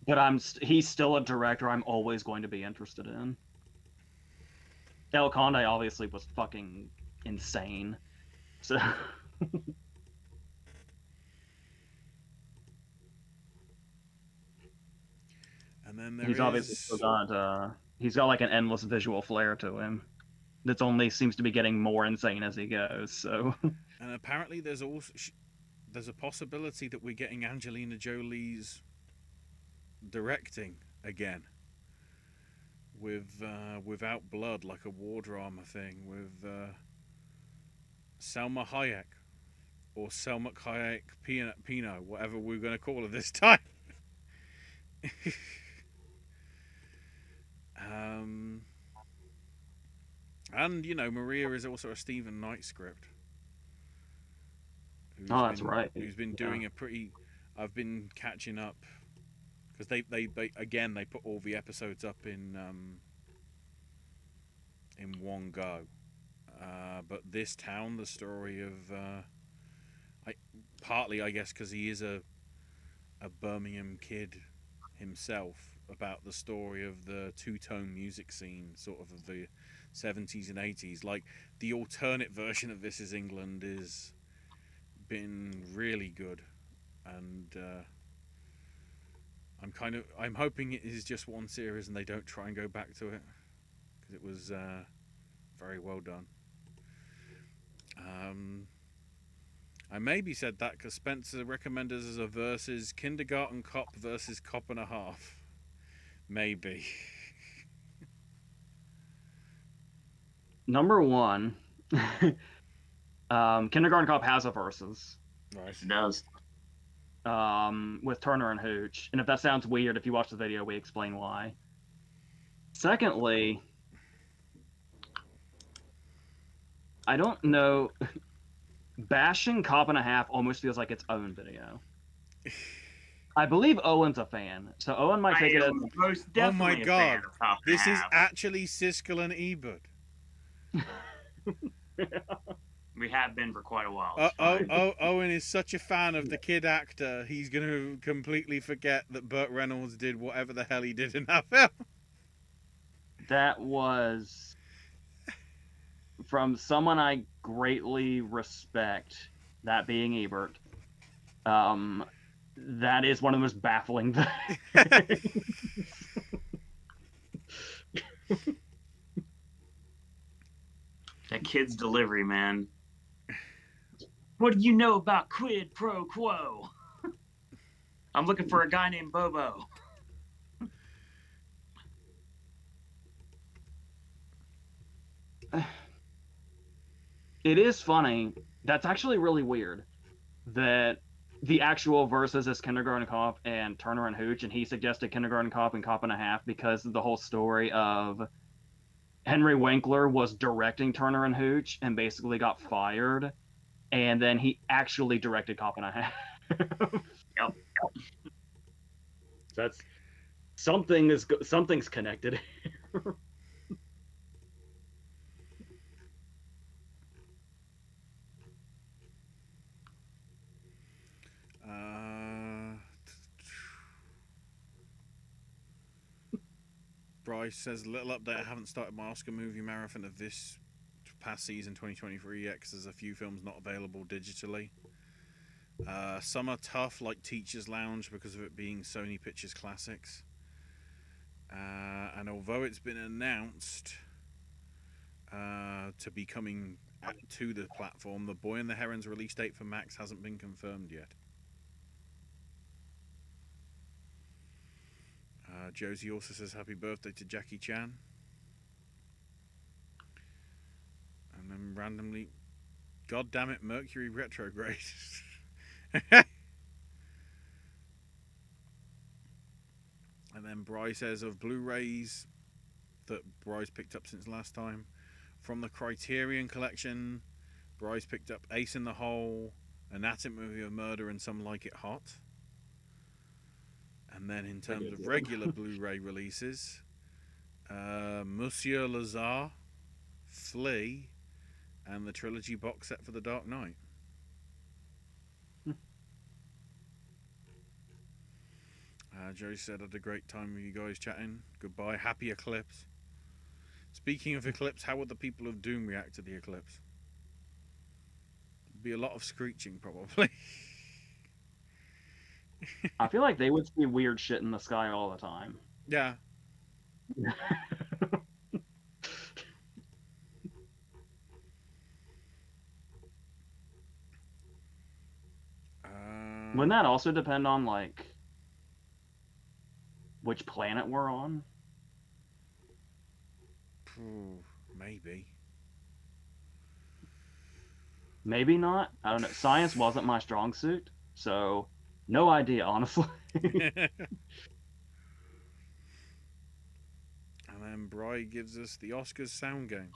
but he's still a director I'm always going to be interested in. El Conde obviously was fucking insane. So and then he's obviously still got he's got like an endless visual flair to him that only seems to be getting more insane as he goes. So and apparently there's a possibility that we're getting Angelina Jolie's directing again with Without Blood, like a war drama thing with Selma Hayek or Selma Hayek Pino, whatever we're going to call her this time. And Maria is also a Stephen Knight script. That's right. Who's been doing a pretty... I've been catching up because they put all the episodes up in in one go. But this town, the story of, partly I guess because he is a Birmingham kid himself, about the story of the two-tone music scene, sort of the 70s and 80s. Like the alternate version of This Is England is been really good, and I'm hoping it is just one series and they don't try and go back to it, because it was very well done. I maybe said that because Spencer recommended us as a versus Kindergarten Cop versus Cop and a Half. Maybe. Number one, Kindergarten Cop has a versus. Right. It does. With Turner and Hooch. And if that sounds weird, if you watch the video, we explain why. Secondly, I don't know. Bashing Cop and a Half almost feels like its own video. I believe Owen's a fan, so Owen might take it as. Most Oh my definitely a fan god! of Cop and a This is Half. actually Siskel and Ebert. We have been for quite a while. It's fine. Owen is such a fan of the kid actor, he's going to completely forget that Burt Reynolds did whatever the hell he did in that film. That was from someone I greatly respect, that being Ebert. That is one of the most baffling things. That kid's delivery, man. What do you know about quid pro quo? I'm looking for a guy named Bobo. It is funny. That's actually really weird that the actual versus is Kindergarten Cop and Turner and Hooch, and he suggested Kindergarten Cop and Cop and a Half because of the whole story of Henry Winkler was directing Turner and Hooch and basically got fired, and then he actually directed Cop and a Half. Yep. That's something's connected. Bryce says, little update, I haven't started my Oscar movie marathon of this past season 2023 yet because there's a few films not available digitally. Some are tough, like Teacher's Lounge, because of it being Sony Pictures Classics. And although it's been announced to be coming to the platform, The Boy and the Heron's release date for Max hasn't been confirmed yet. Josie also says happy birthday to Jackie Chan. And then randomly, God damn it, Mercury retrograde. And then Bry says of Blu-rays that Bry's picked up since last time. From the Criterion collection, Bry's picked up Ace in the Hole, Anatomy of Murder, and Some Like It Hot. And then in terms of regular Blu-ray releases, Monsieur Lazare, Flea, and the trilogy box set for The Dark Knight. Joe said, had a great time with you guys chatting. Goodbye. Happy Eclipse. Speaking of Eclipse, how would the people of Doom react to the eclipse? There'd be a lot of screeching, probably. I feel like they would see weird shit in the sky all the time. Yeah. Wouldn't that also depend on, like, which planet we're on? Maybe. Maybe not. I don't know. Science wasn't my strong suit, so no idea, honestly. And then Bry gives us the Oscars sound game.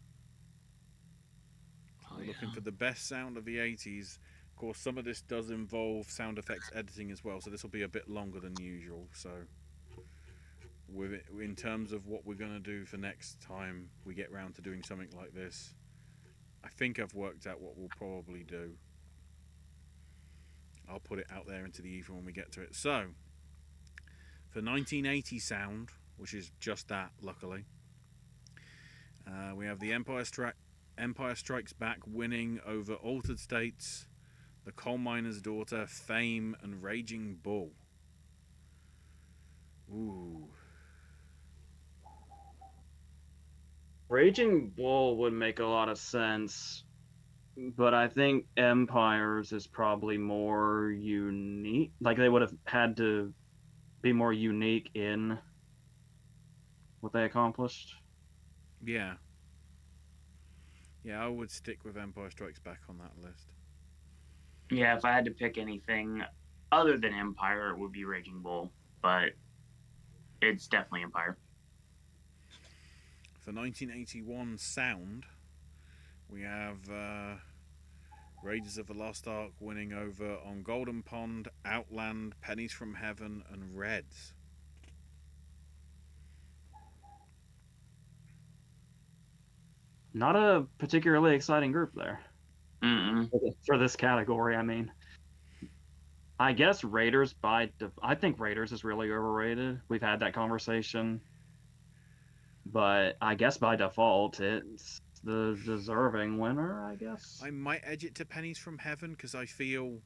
We're looking for the best sound of the 80s. Of course, some of this does involve sound effects editing as well, so this will be a bit longer than usual. So with it, in terms of what we're gonna do for next time we get round to doing something like this, I think I've worked out what we'll probably do. I'll put it out there into the ether when we get to it. So, for 1980 sound, which is just that, luckily, we have the Empire Strikes Back winning over Altered States, The Coal Miner's Daughter, Fame, and Raging Bull. Ooh. Raging Bull would make a lot of sense, but I think Empires is probably more unique. Like, they would have had to be more unique in what they accomplished. Yeah. Yeah, I would stick with Empire Strikes Back on that list. Yeah, if I had to pick anything other than Empire, it would be Raging Bull, but it's definitely Empire. For 1981 sound, we have Raiders of the Lost Ark winning over On Golden Pond, Outland, Pennies from Heaven, and Reds. Not a particularly exciting group there. Mm-mm. For this category, I mean. I guess Raiders I think Raiders is really overrated. We've had that conversation. But I guess by default, it's the deserving winner, I guess. I might edge it to Pennies from Heaven because I feel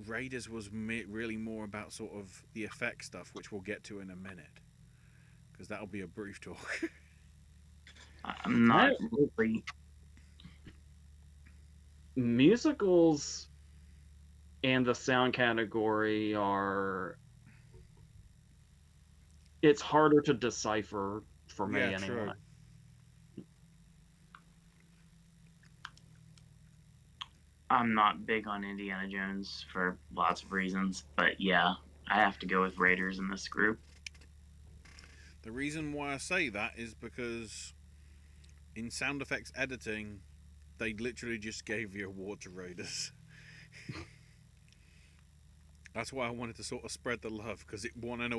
Raiders was really more about sort of the effect stuff, which we'll get to in a minute. Because that'll be a brief talk. I'm not really. Musicals and the sound category are... It's harder to decipher for me, anyway. True. I'm not big on Indiana Jones for lots of reasons, but yeah, I have to go with Raiders in this group. The reason why I say that is because in sound effects editing, they literally just gave the award to Raiders. That's why I wanted to sort of spread the love, because it won an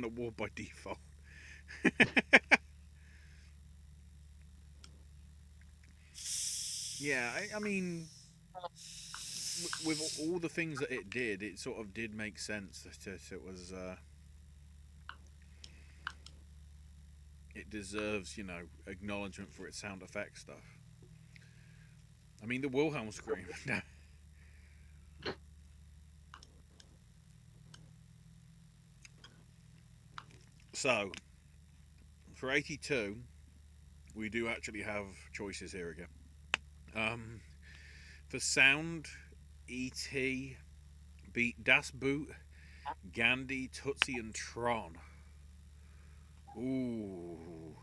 award by default. Yeah, I mean, with all the things that it did, it sort of did make sense that it was... it deserves, acknowledgement for its sound effects stuff. I mean, the Wilhelm scream. So, for 82, we do actually have choices here again. For sound, E.T. beat Das Boot, Gandhi, Tootsie, and Tron. Ooh.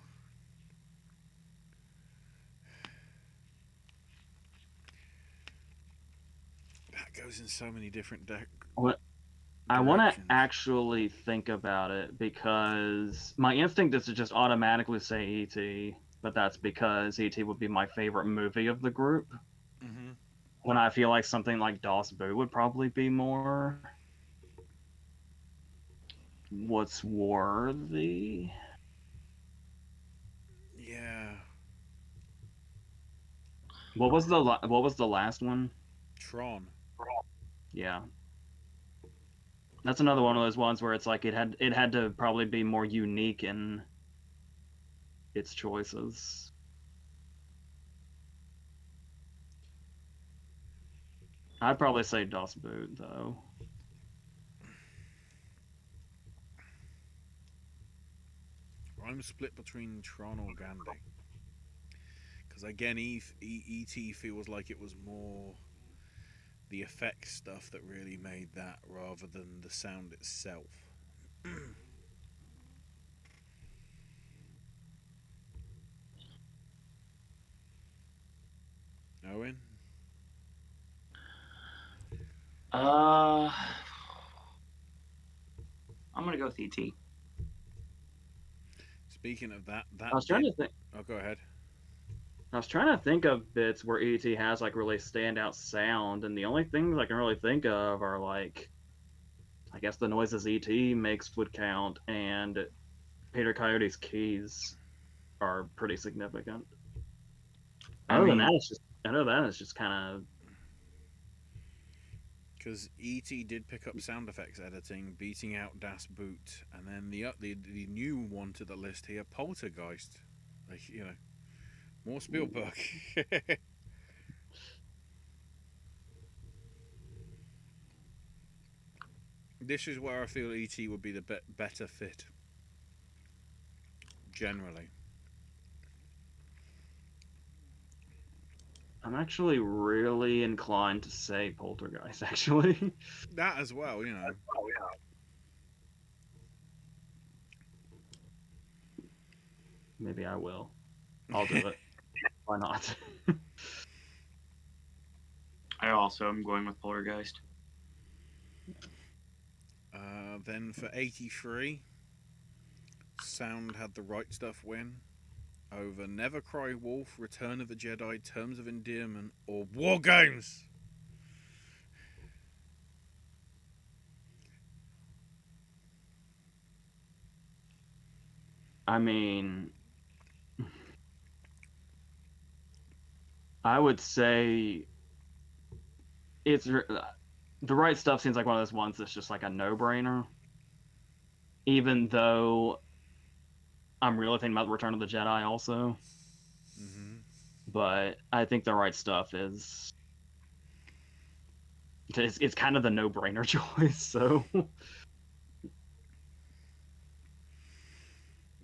That goes in so many different I want to actually think about it, because my instinct is to just automatically say E.T., but that's because E.T. would be my favorite movie of the group. Mm-hmm. When I feel like something like Das Boot would probably be more what's worthy. Yeah. What was the last one? Tron. Yeah. That's another one of those ones where it's like it had to probably be more unique in its choices. I'd probably say Das Boot, though. I'm split between Tron or Gandhi. Because again, E.T. feels like it was more the effects stuff that really made that rather than the sound itself. Owen? I'm gonna go with E.T. Speaking of that I was trying to think. Oh, go ahead. I was trying to think of bits where E.T. has like really standout sound, and the only things I can really think of are like I guess the noises E.T. makes would count, and Peter Coyote's keys are pretty significant. Other than that, it's just kind of. Because E.T. did pick up sound effects editing, beating out Das Boot, and then the new one to the list here, Poltergeist. Like, more Spielberg. This is where I feel E.T. would be the better fit. Generally. I'm actually really inclined to say Poltergeist, actually. That as well, Oh, yeah. Maybe I will. I'll do it. Why not? I also am going with Poltergeist. Then for 83, sound had the right stuff win over Never Cry Wolf, Return of the Jedi, Terms of Endearment, or War Games. I mean, I would say it's the right stuff seems like one of those ones that's just like a no-brainer. Even though I'm really thinking about Return of the Jedi also. Mm-hmm. But I think the right stuff is it's kind of the no-brainer choice, so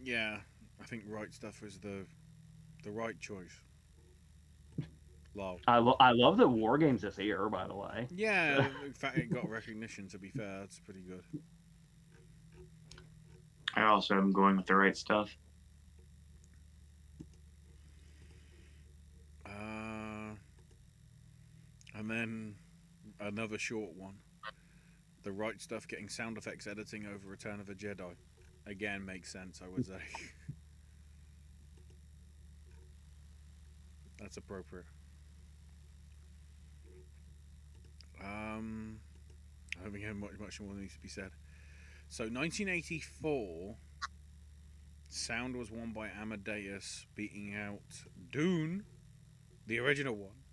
Yeah, I think right stuff is the right choice. Lol. I love that War Games is here, by the way. Yeah, in fact, it got recognition, to be fair. That's pretty good. I also am going with the right stuff. And then another short one. The right stuff getting sound effects editing over Return of the Jedi. Again, makes sense, I would say. That's appropriate. I don't think much more needs to be said. So 1984, sound was won by Amadeus, beating out Dune, the original one,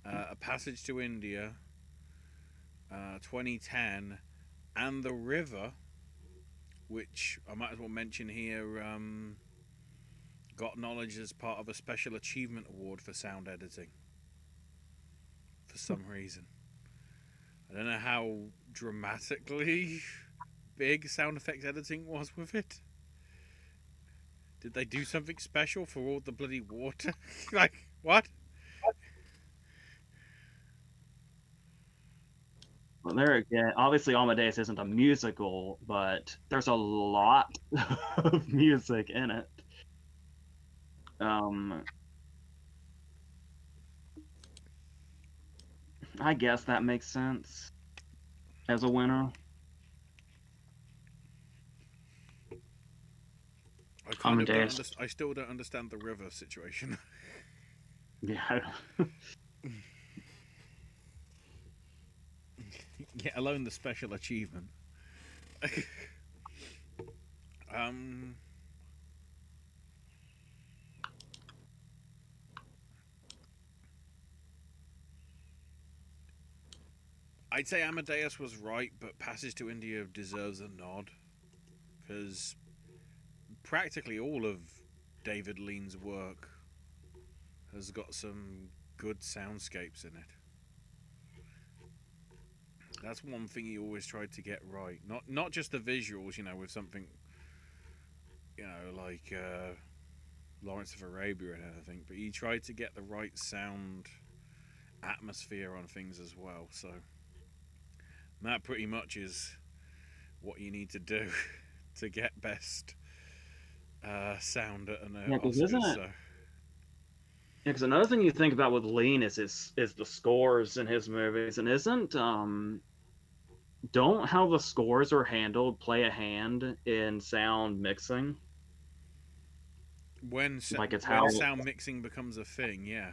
A Passage to India, 2010, and The River, which I might as well mention here, got knowledge as part of a Special Achievement Award for sound editing. For some reason. I don't know how dramatically big sound effects editing was with it. Did they do something special for all the bloody water? Like, what? Well, there again, obviously Amadeus isn't a musical, but there's a lot of music in it. I guess that makes sense as a winner. I still don't understand the river situation. Yeah. Let alone the special achievement. I'd say Amadeus was right, but Passage to India deserves a nod. Because practically all of David Lean's work has got some good soundscapes in it. That's one thing he always tried to get right. Not just the visuals, with something, like Lawrence of Arabia and anything, but he tried to get the right sound atmosphere on things as well. So that pretty much is what you need to do to get best sound at an Oscars. So. Yeah, because another thing you think about with Lean is the scores in his movies, and don't how the scores are handled play a hand in sound mixing? When sound mixing becomes a thing, yeah.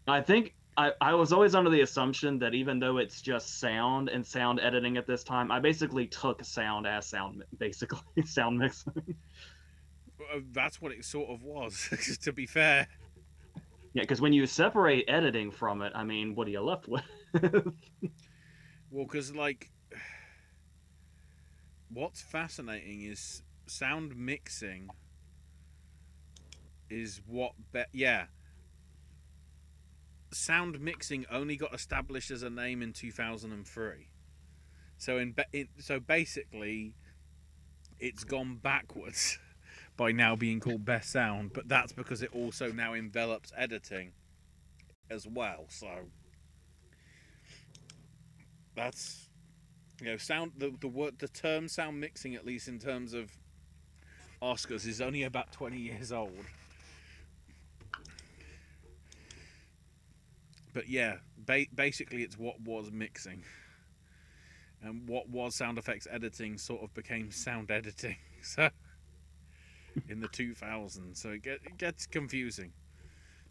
I think I was always under the assumption that even though it's just sound and sound editing at this time, I basically took sound as sound, basically sound mixing. That's what it sort of was, to be fair. Yeah, because when you separate editing from it, I mean, what are you left with? Well, because, like, what's fascinating is sound mixing is what... yeah. Sound mixing only got established as a name in 2003. So basically, it's gone backwards by now being called Best Sound, but that's because it also now envelops editing as well. So that's, sound, the term sound mixing, at least in terms of Oscars, is only about 20 years old. But yeah, basically it's what was mixing. And what was sound effects editing sort of became sound editing. So in the 2000s, so it gets confusing.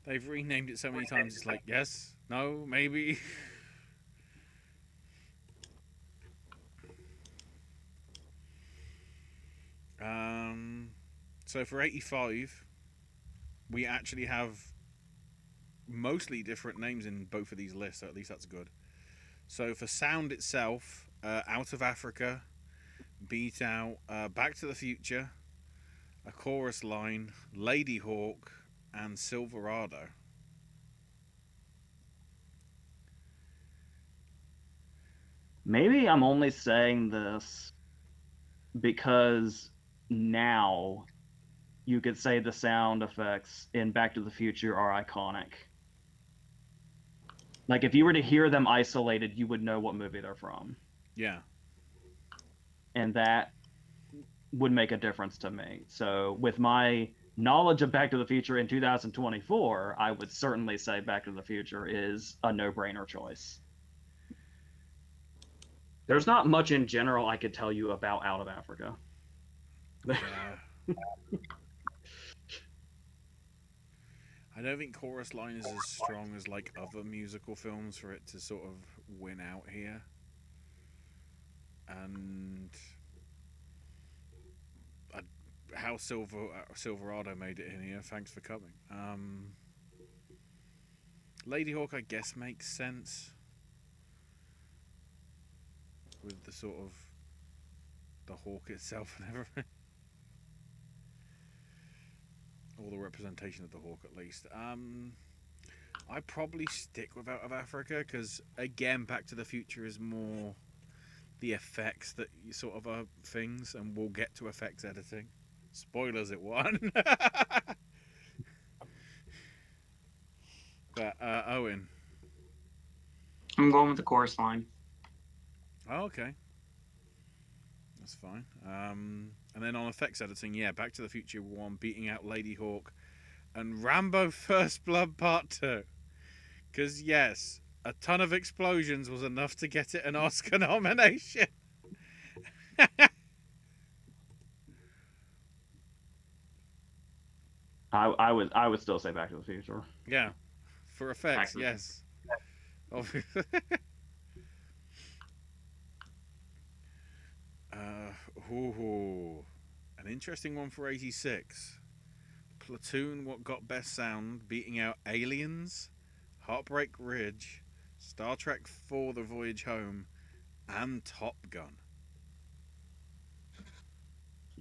They've renamed it so many times. It's like, yes, no, maybe. So for 85, we actually have mostly different names in both of these lists. So at least that's good. So for sound itself, Out of Africa, Beat Out, Back to the Future, A Chorus Line, Lady Hawk, and Silverado. Maybe I'm only saying this because now you could say the sound effects in Back to the Future are iconic. Like, if you were to hear them isolated, you would know what movie they're from. Yeah. And that would make a difference to me. So with my knowledge of Back to the Future in 2024, I would certainly say Back to the Future is a no-brainer choice. There's not much in general I could tell you about Out of Africa. Yeah. I don't think Chorus Line is as strong as like other musical films for it to sort of win out here. And how Silverado made it in here, thanks for coming. Lady Hawk, I guess, makes sense with the sort of the hawk itself and everything. Or the representation of the hawk, at least. I'd probably stick with Out of Africa, because, again, Back to the Future is more the effects that you sort of are things, and we'll get to effects editing. Spoilers, it won. But, Owen. I'm going with the Chorus Line. Oh, okay. That's fine. And then on effects editing, yeah, Back to the Future 1, beating out Lady Hawk, and Rambo First Blood Part 2. Because, yes, a ton of explosions was enough to get it an Oscar nomination. I would still say Back to the Future. Yeah, for effects, yes. An interesting one for 86. Platoon, what got best sound, beating out Aliens, Heartbreak Ridge, Star Trek 4 The Voyage Home, and Top Gun.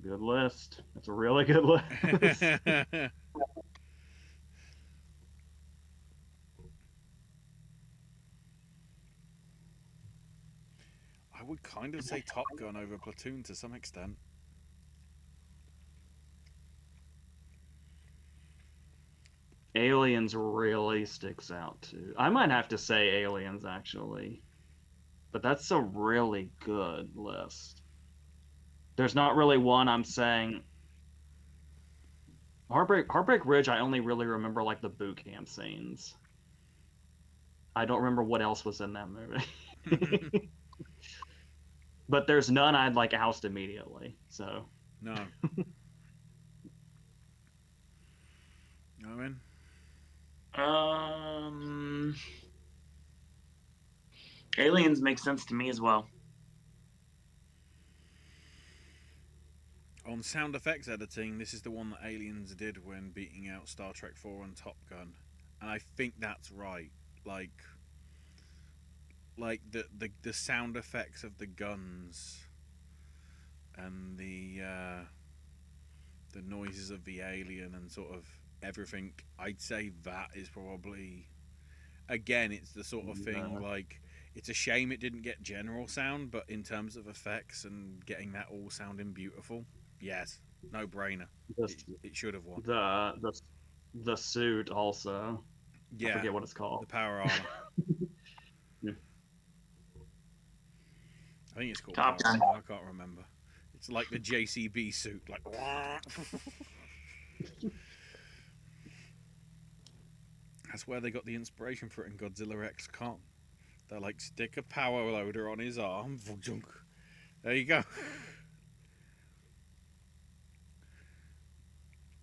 Good list. It's a really good list. I would kind of say Top Gun over Platoon to some extent. Aliens really sticks out too. I might have to say Aliens, actually. But that's a really good list. There's not really one I'm saying. Heartbreak Ridge, I only really remember like the boot camp scenes. I don't remember what else was in that movie. But there's none I'd like oust immediately. So no. Owen? Aliens make sense to me as well. On sound effects editing, this is the one that Aliens did when beating out Star Trek 4 and Top Gun, and I think that's right. Like the sound effects of the guns and the noises of the alien and sort of everything. I'd say that is probably, again, it's the sort of thing like, it's a shame it didn't get general sound, but in terms of effects and getting that all sounding beautiful, yes, no brainer. It should have won. The suit also. Yeah, I forget what it's called. The power armor. Yeah. I think it's called Top power Gun. armor. I can't remember. It's like the JCB suit, like. That's where they got the inspiration for it in Godzilla X Kong. They're like, stick a power loader on his arm. There you go.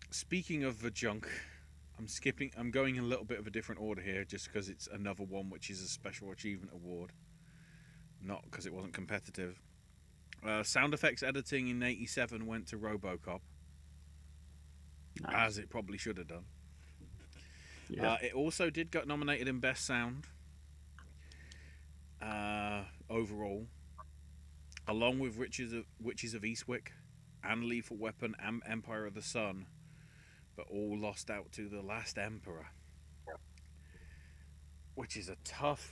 Speaking of the junk, I'm going in a little bit of a different order here, just because it's another one which is a special achievement award, not because it wasn't competitive. Sound effects editing in '87 went to RoboCop, as it probably should have done. Yeah. It also did get nominated in Best Sound overall, along with Witches of Eastwick and Lethal Weapon and Empire of the Sun, but all lost out to The Last Emperor, which is a tough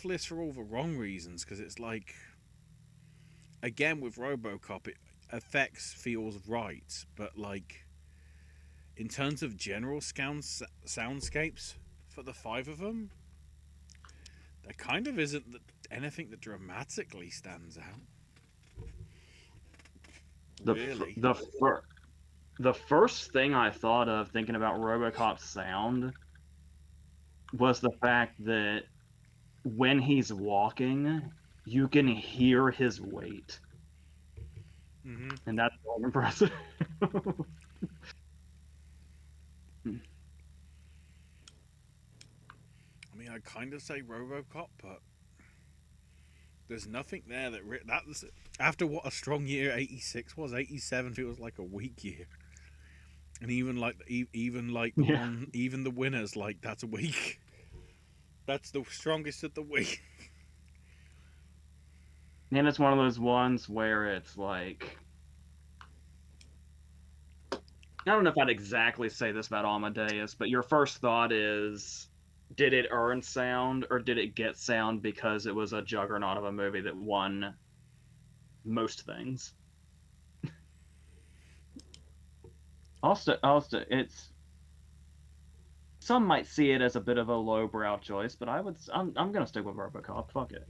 list for all the wrong reasons, because it's like, again with RoboCop, it effects feels right, but like in terms of general soundscapes for the 5 of them, there kind of isn't anything that dramatically stands out. Really? The first thing I thought of thinking about RoboCop's sound was the fact that when he's walking, you can hear his weight. Mm-hmm. And that's really impressive. I mean, I'd kind of say RoboCop, but there's nothing there that's after what a strong year '86 was. '87 feels like a weak year, and even the winners, like, that's a week. That's the strongest of the week. And it's one of those ones where it's like, I don't know if I'd exactly say this about Amadeus, but your first thought is, did it earn sound or did it get sound because it was a juggernaut of a movie that won most things? Also, it's, some might see it as a bit of a lowbrow choice, but I'm gonna stick with RoboCop. Fuck it.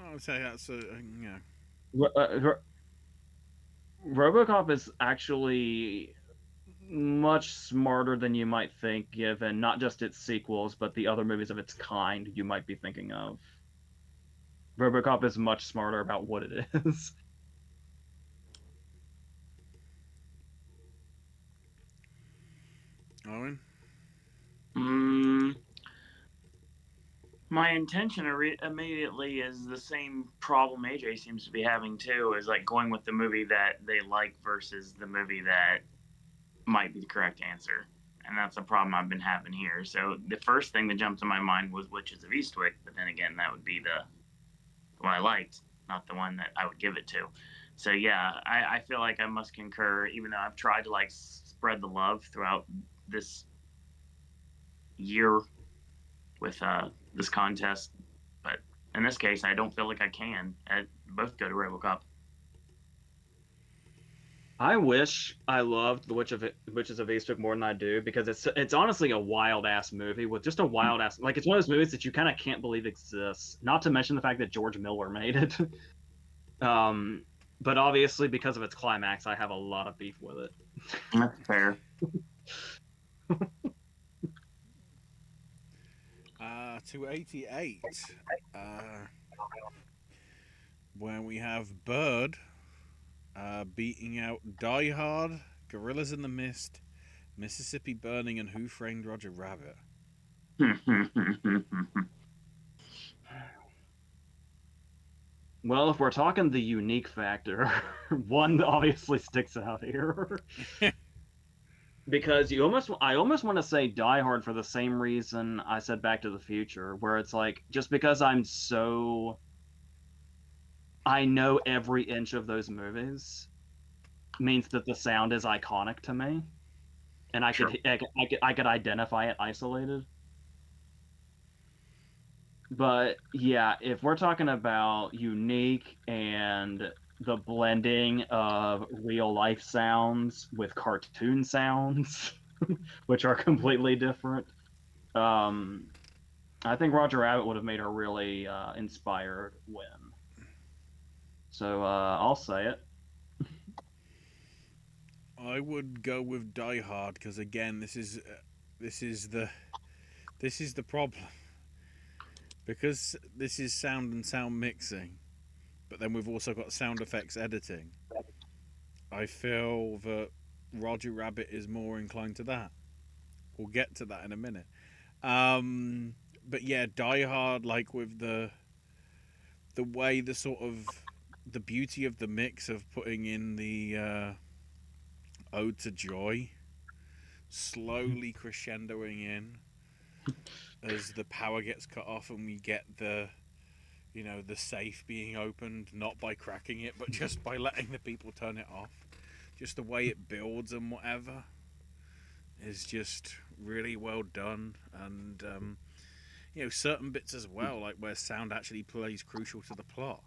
I would say that's RoboCop is actually much smarter than you might think, given not just its sequels, but the other movies of its kind you might be thinking of. RoboCop is much smarter about what it is. Owen? My intention immediately is the same problem AJ seems to be having too, is like going with the movie that they like versus the movie that might be the correct answer. And that's a problem I've been having here. So the first thing that jumped to my mind was Witches of Eastwick, but then again, that would be the one I liked, not the one that I would give it to. So yeah, I feel like I must concur, even though I've tried to like spread the love throughout this year with this contest, but in this case, I don't feel like I can. Both go to RoboCop. I wish I loved the Witches of Eastwick more than I do, because it's honestly a wild ass movie with just a wild ass, like, it's one of those movies that you kind of can't believe exists. Not to mention the fact that George Miller made it. But obviously because of its climax, I have a lot of beef with it. That's fair. 288, where we have Bird beating out Die Hard, Gorillas in the Mist, Mississippi Burning, and Who Framed Roger Rabbit. Well, if we're talking the unique factor, one obviously sticks out here. Because I almost want to say Die Hard for the same reason I said Back to the Future, where it's like, just because I know every inch of those movies means that the sound is iconic to me, and Sure. I could identify it isolated. But yeah, if we're talking about unique and the blending of real life sounds with cartoon sounds, which are completely different, um, I think Roger Rabbit would have made a really inspired win. So I'll say it. I would go with Die Hard because again, this is the this is the problem because this is sound and sound mixing, but then we've also got sound effects editing. I feel that Roger Rabbit is more inclined to that. We'll get to that in a minute. But yeah, Die Hard, like with the way the sort of the beauty of the mix of putting in the Ode to Joy, slowly crescendoing in as the power gets cut off and we get the the safe being opened not by cracking it but just by letting the people turn it off. Just the way it builds and whatever is just really well done, and certain bits as well, like where sound actually plays crucial to the plot.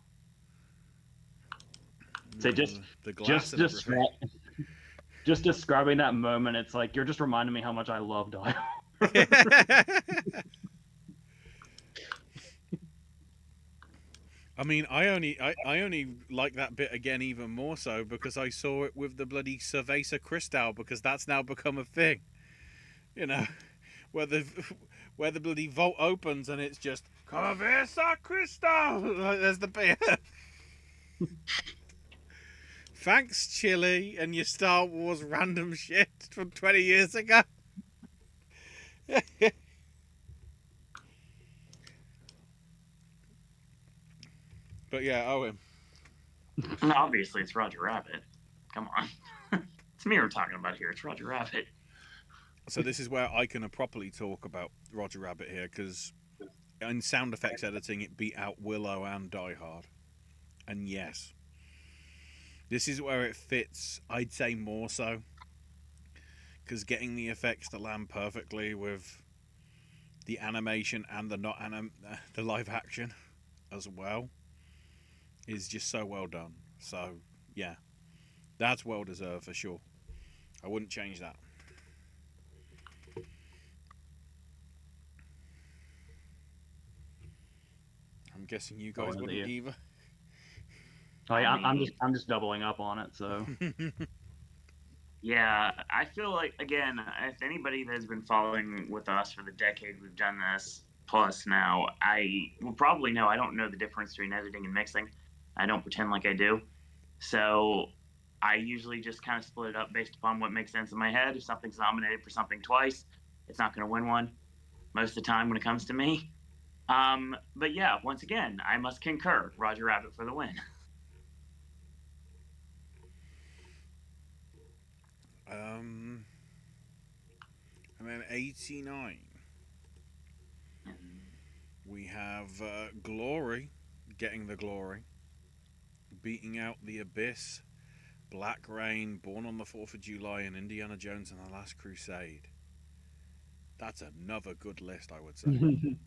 So The glass and everything. just describing that moment, it's like you're just reminding me how much I love Die Hard. I mean, I only like that bit again even more so because I saw it with the bloody Cerveza Cristal, because that's now become a thing. You know, where the where the bloody vault opens and it's just Cerveza Cristal. Like, there's the beer. Thanks, Chili, and your Star Wars random shit from 20 years ago. But yeah, Owen. And obviously, it's Roger Rabbit. Come on. It's me we're talking about here. It's Roger Rabbit. So this is where I can properly talk about Roger Rabbit here, because in sound effects editing, it beat out Willow and Die Hard. And yes, this is where it fits, I'd say more so, because getting the effects to land perfectly with the animation and the live action as well is just so well done. So yeah, that's well deserved for sure. I wouldn't change that. I'm guessing you guys wouldn't either. I'm just doubling up on it. So yeah, I feel like, again, if anybody that's been following with us for the decade we've done this plus now, I will probably know I don't know the difference between editing and mixing. I don't pretend like I do. So I usually just kind of split it up based upon what makes sense in my head. If something's nominated for something twice, it's not going to win one most of the time when it comes to me. But yeah, once again, I must concur. Roger Rabbit for the win. And then 89. We have Glory getting the glory, beating out The Abyss, Black Rain, Born on the 4th of July, and Indiana Jones and the Last Crusade. That's another good list, I would say.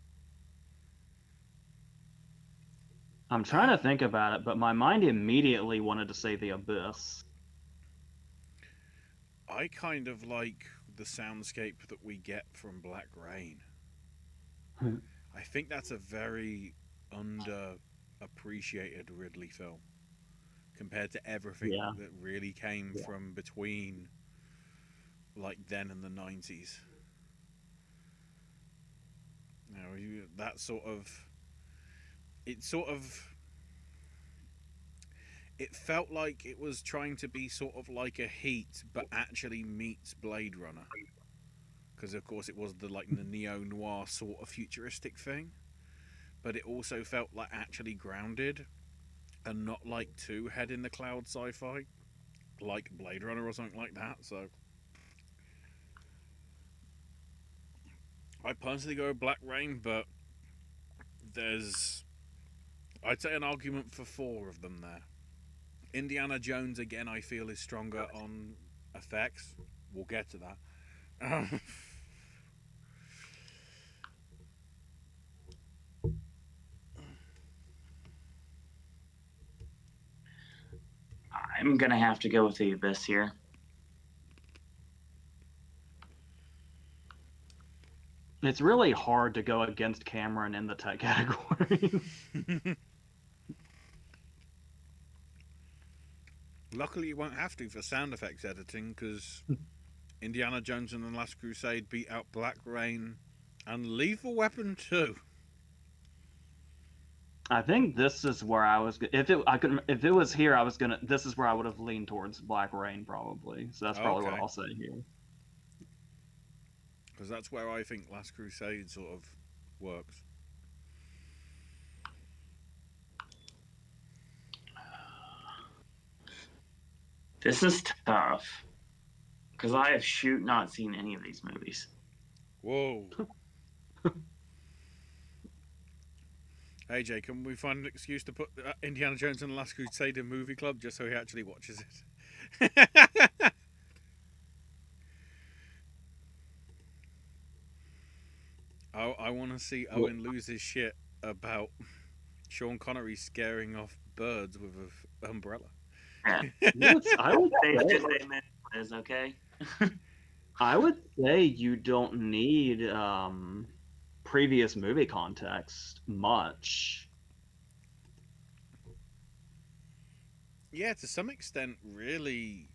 I'm trying to think about it, but my mind immediately wanted to say The Abyss. I kind of like the soundscape that we get from Black Rain. I think that's a very underappreciated Ridley film compared to everything that really came from between like then and the 90s. That sort of it felt like it was trying to be sort of like a Heat, but actually meets Blade Runner, because of course it was the neo-noir sort of futuristic thing, but it also felt like actually grounded and not like too head in the cloud sci-fi like Blade Runner or something like that. So I personally go with Black Rain, but there's, I'd say, an argument for four of them there. Indiana Jones, again, I feel is stronger on effects. We'll get to that. I'm gonna have to go with the Abyss here. It's really hard to go against Cameron in the tech category. Luckily, you won't have to for sound effects editing, because Indiana Jones and the Last Crusade beat out Black Rain and Lethal Weapon 2. I think this is where I was. If it was here, I was gonna. This is where I would have leaned towards Black Rain probably. So that's probably what Okay. I'll say here. Because that's where I think Last Crusade sort of works. This is tough because I have not seen any of these movies. Whoa. AJ, can we find an excuse to put Indiana Jones and the Last Crusade in Movie Club just so he actually watches it? I want to see Owen lose his shit about Sean Connery scaring off birds with an umbrella. Yeah. I would Just say, amen, Liz, okay? I would say you don't need previous movie context much. Yeah, to some extent, really,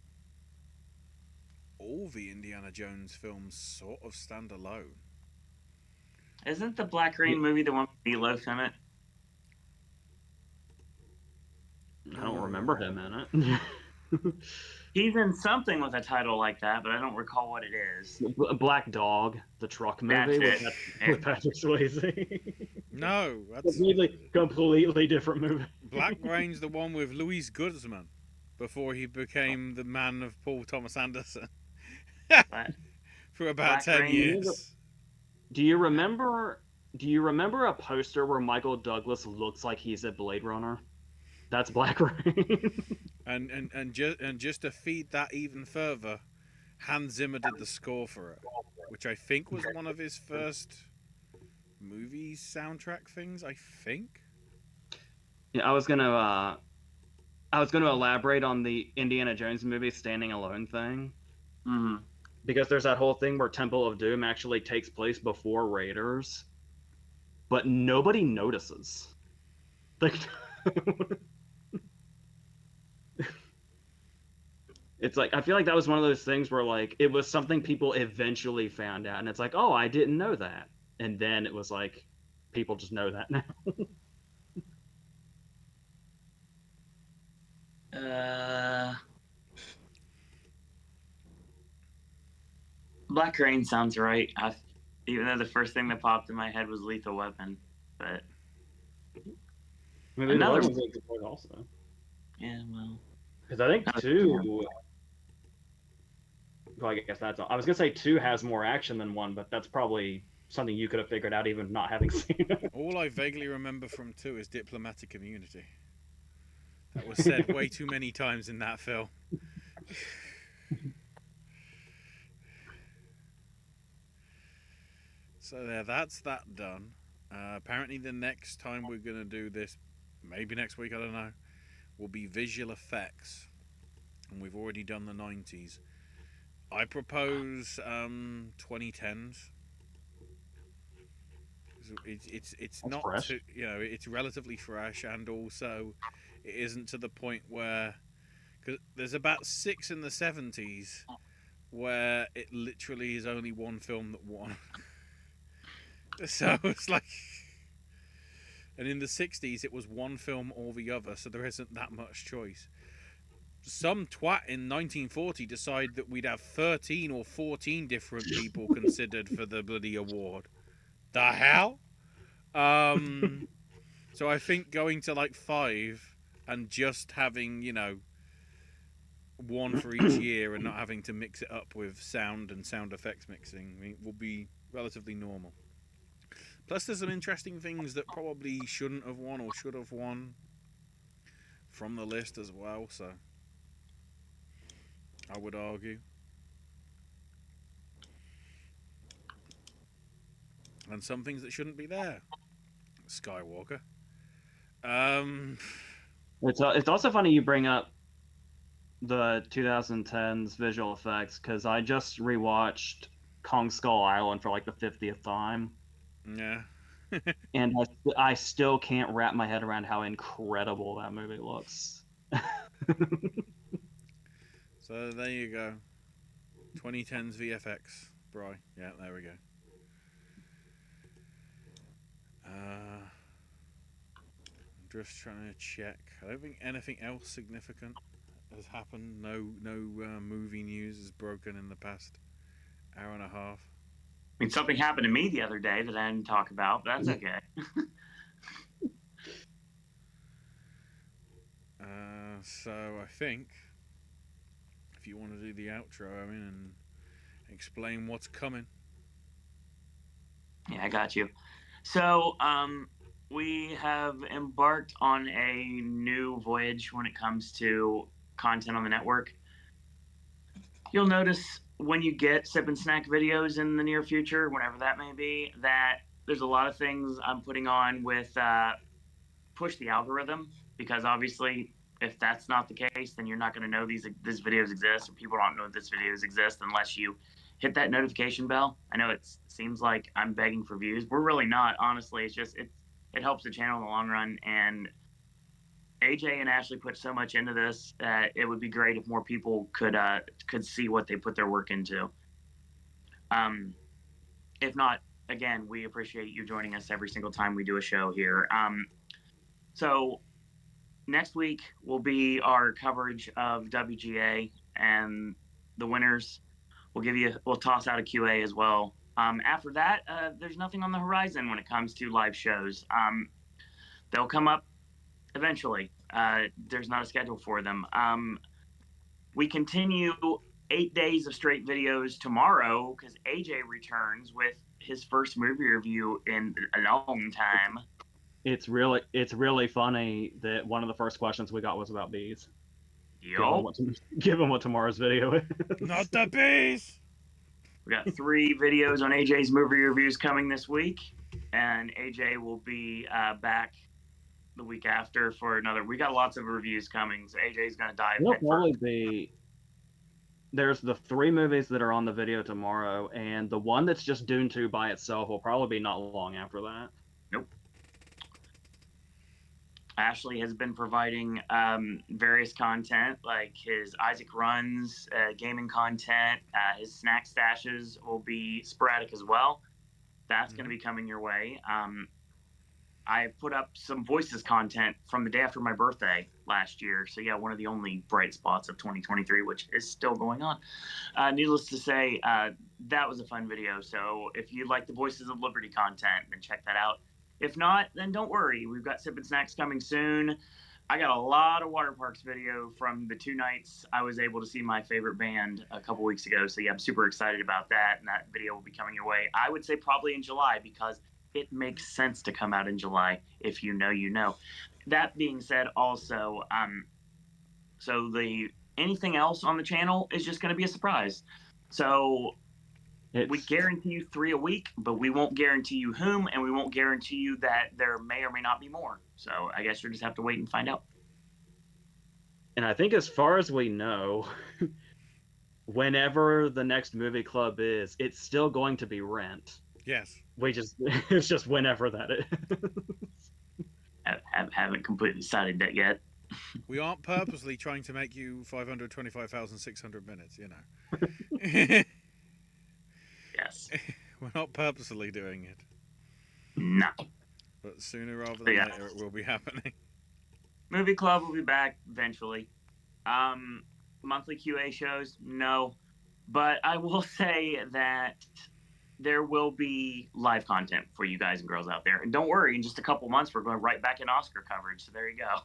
all the Indiana Jones films sort of stand alone. Isn't the Black Rain movie the one with Meatloaf in it? I don't remember him in it. He's in something with a title like that, but I don't recall what it is. Black Dog, the truck movie That's with Patrick Swayze. No, that's completely different movie. Black Rain's the one with Luis Guzman before he became the man of Paul Thomas Anderson But for about Black 10 Rain years. Do you remember a poster where Michael Douglas looks like he's a Blade Runner? That's Black Rain. And just to feed that even further, Hans Zimmer did the score for it, which I think was one of his first movie soundtrack things. I think. Yeah, I was gonna elaborate on the Indiana Jones movie standing alone thing. mm-hmm. Because there's that whole thing where Temple of Doom actually takes place before Raiders, but nobody notices. Like, it's like, I feel like that was one of those things where, like, it was something people eventually found out, and it's like, oh, I didn't know that, and then it was like, people just know that now. Black Rain sounds right. Even though the first thing that popped in my head was Lethal Weapon, but Maybe Another- was a good point also. yeah, well, Because I think two. Well, I guess that's all. I was gonna say two has more action than one, but that's probably something you could have figured out even not having seen it. All I vaguely remember from 2 is diplomatic immunity. That was said way too many times in that film. So there, that's that done. Apparently the next time we're going to do this, maybe next week, I don't know, will be visual effects. And we've already done the 90s. I propose 2010s. It's That's not fresh. too, it's relatively fresh, and also it isn't to the point where, because there's about 6 in the 70s where it literally is only one film that won. So it's like, and in the 60s it was one film or the other, so there isn't that much choice. some twat in 1940 decided that we'd have 13 or 14 different people considered for the bloody award. The hell? So I think going to like 5 and just having, one for each year and not having to mix it up with sound and sound effects mixing will be relatively normal. Plus, there's some interesting things that probably shouldn't have won or should have won from the list as well, so I would argue. And some things that shouldn't be there. Skywalker. It's also funny you bring up the 2010s visual effects, because I just rewatched Kong Skull Island for like the 50th time. Yeah. And I still can't wrap my head around how incredible that movie looks. So there you go. 2010's VFX, Bri. Yeah, there we go. I'm just trying to check. I don't think anything else significant has happened. No movie news is broken in the past hour and a half. I mean, something happened to me the other day that I didn't talk about, but that's okay. So I think if you want to do the outro, Owen, and explain what's coming. Yeah, I got you. So, we have embarked on a new voyage when it comes to content on the network. You'll notice when you get Sip and Snack videos in the near future, whenever that may be, that there's a lot of things I'm putting on with push the algorithm, because obviously if that's not the case, then you're not going to know these videos exist, or people don't know this videos exist unless you hit that notification bell. I know it seems like I'm begging for views. We're really not, honestly. It's just it helps the channel in the long run, and AJ and Ashley put so much into this that it would be great if more people could see what they put their work into. If not, again, we appreciate you joining us every single time we do a show here. So next week will be our coverage of WGA and the winners. We'll toss out a QA as well. After that, there's nothing on the horizon when it comes to live shows. They'll come up eventually. There's not a schedule for them. We continue 8 days of straight videos tomorrow because AJ returns with his first movie review in a long time. It's really funny that one of the first questions we got was about bees. Given what tomorrow's video is. Not the bees! We got 3 videos on AJ's movie reviews coming this week, and AJ will be back the week after for another. We got lots of reviews coming, so AJ's going to dive in. It'll probably be. There's the 3 movies that are on the video tomorrow, and the one that's just Dune 2 by itself will probably be not long after that. Nope. Ashley has been providing various content, like his Isaac Runs, gaming content. His snack stashes will be sporadic as well. That's going to be coming your way. I put up some voices content from the day after my birthday last year. So yeah, one of the only bright spots of 2023, which is still going on. Needless to say, that was a fun video. So if you like the Voices of Liberty content, then check that out. If not, then don't worry. We've got Sip and Snacks coming soon. I got a lot of water parks video from the 2 nights I was able to see my favorite band a couple weeks ago. So yeah, I'm super excited about that. And that video will be coming your way. I would say probably in July, because it makes sense to come out in July. If you know, you know. That being said, also, so anything else on the channel is just going to be a surprise. So we guarantee you 3 a week, but we won't guarantee you whom, and we won't guarantee you that there may or may not be more. So I guess you'll just have to wait and find out. And I think as far as we know, whenever the next movie club is, it's still going to be Rent. Yes. It's just whenever that is. Haven't completely decided that yet. We aren't purposely trying to make you 525,600 minutes, you know. Yes. We're not purposely doing it. No. But sooner rather than later, it will be happening. Movie Club will be back eventually. Monthly QA shows, no. But I will say that there will be live content for you guys and girls out there. And don't worry, in just a couple months, we're going right back in Oscar coverage. So there you go.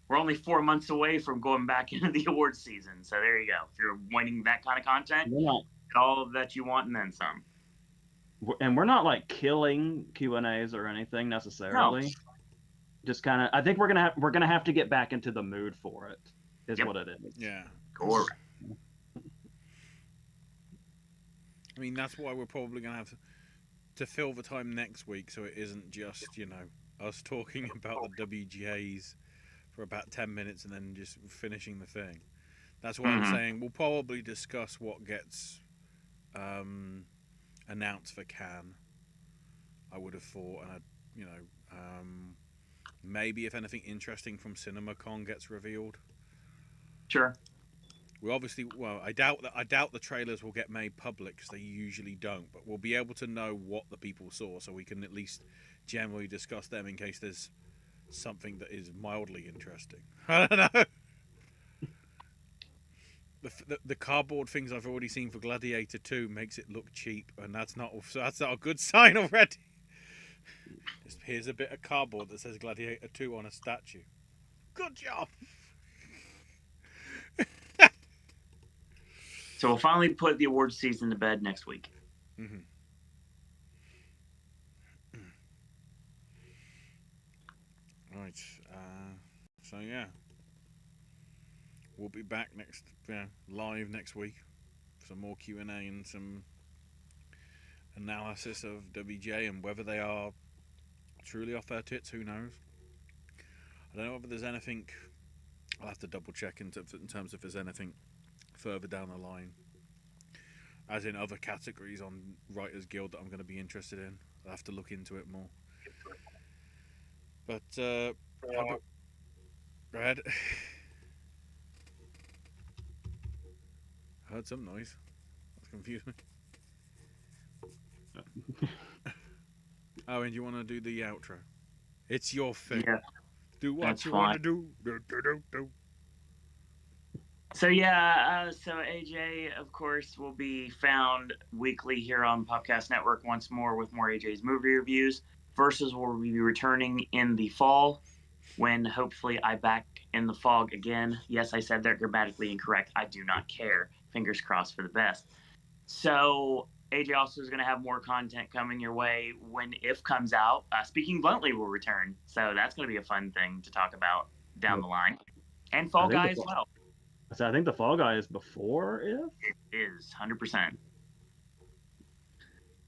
We're only 4 months away from going back into the awards season. So there you go. If you're wanting that kind of content, get all that you want and then some. And we're not like killing Q&As or anything necessarily. No. Just kind of, I think we're gonna have to get back into the mood for it. Is what it is. Yeah. Correct. I mean, that's why we're probably gonna have to fill the time next week, so it isn't just us talking about the WGAs for about 10 minutes and then just finishing the thing. That's why I'm saying we'll probably discuss what gets announced for Cannes. I would have thought, and maybe if anything interesting from CinemaCon gets revealed. Sure. We obviously, I doubt the trailers will get made public because they usually don't. But we'll be able to know what the people saw, so we can at least generally discuss them in case there's something that is mildly interesting. I don't know. The cardboard things I've already seen for Gladiator 2 makes it look cheap, and that's not a good sign already. Here's a bit of cardboard that says Gladiator 2 on a statue. Good job. So we'll finally put the awards season to bed next week. Mm-hmm. Right. So yeah, we'll be back live next week for some more Q&A and some analysis of WJ and whether they are truly off their tits. Who knows? I don't know whether there's anything. I'll have to double check in terms of if there's anything further down the line, as in other categories on Writers Guild that I'm going to be interested in. I'll have to look into it more. But go ahead. I heard some noise. That's confused me. Owen, do you want to do the outro? It's your thing. Yeah. Do what you want to do. Do. So yeah, so AJ, of course, will be found weekly here on Popcast Network once more with more AJ's movie reviews. Versus will be returning in the fall, when hopefully I back in the fog again. Yes, I said that grammatically incorrect. I do not care. Fingers crossed for the best. So AJ also is going to have more content coming your way when If comes out. Speaking Bluntly will return. So that's going to be a fun thing to talk about down the line. And Fall Guy as well. So I think the Fall Guy is before If? It is, 100%.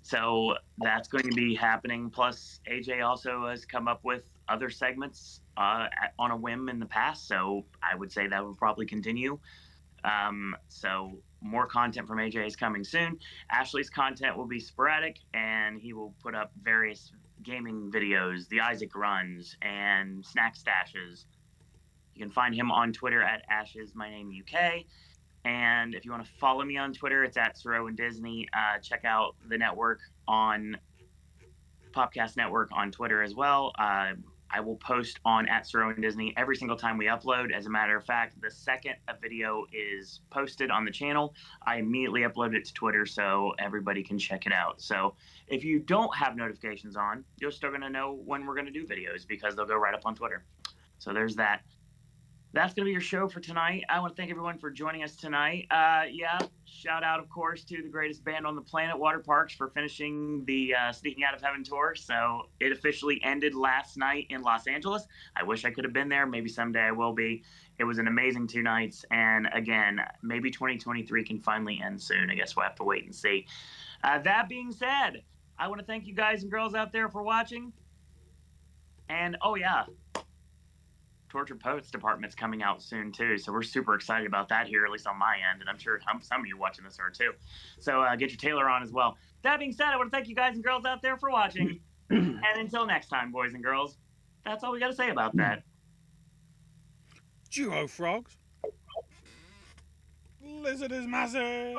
So that's going to be happening. Plus, AJ also has come up with other segments on a whim in the past. So I would say that will probably continue. So more content from AJ is coming soon. Ashley's content will be sporadic, and he will put up various gaming videos, the Isaac runs, and snack stashes. You can find him on Twitter at AshesMyNameUK. And if you want to follow me on Twitter, it's at Sir Owen Disney. Check out the network on Popcast Network on Twitter as well. I will post on at Sir Owen Disney every single time we upload. As a matter of fact, the second a video is posted on the channel, I immediately upload it to Twitter so everybody can check it out. So if you don't have notifications on, you're still going to know when we're going to do videos because they'll go right up on Twitter. So there's that. That's going to be your show for tonight. I want to thank everyone for joining us tonight. Shout out, of course, to the greatest band on the planet, Water Parks, for finishing the Sneaking Out of Heaven tour. So it officially ended last night in Los Angeles. I wish I could have been there. Maybe someday I will be. It was an amazing 2 nights. And again, maybe 2023 can finally end soon. I guess we'll have to wait and see. That being said, I want to thank you guys and girls out there for watching. And, oh, yeah. Tortured Poets Department's coming out soon too, so we're super excited about that here, at least on my end, and I'm sure some of you watching this are too. So get your Taylor on as well. That being said, I want to thank you guys and girls out there for watching, and until next time, boys and girls, that's all we got to say about that. Duo frogs. Lizard is massive.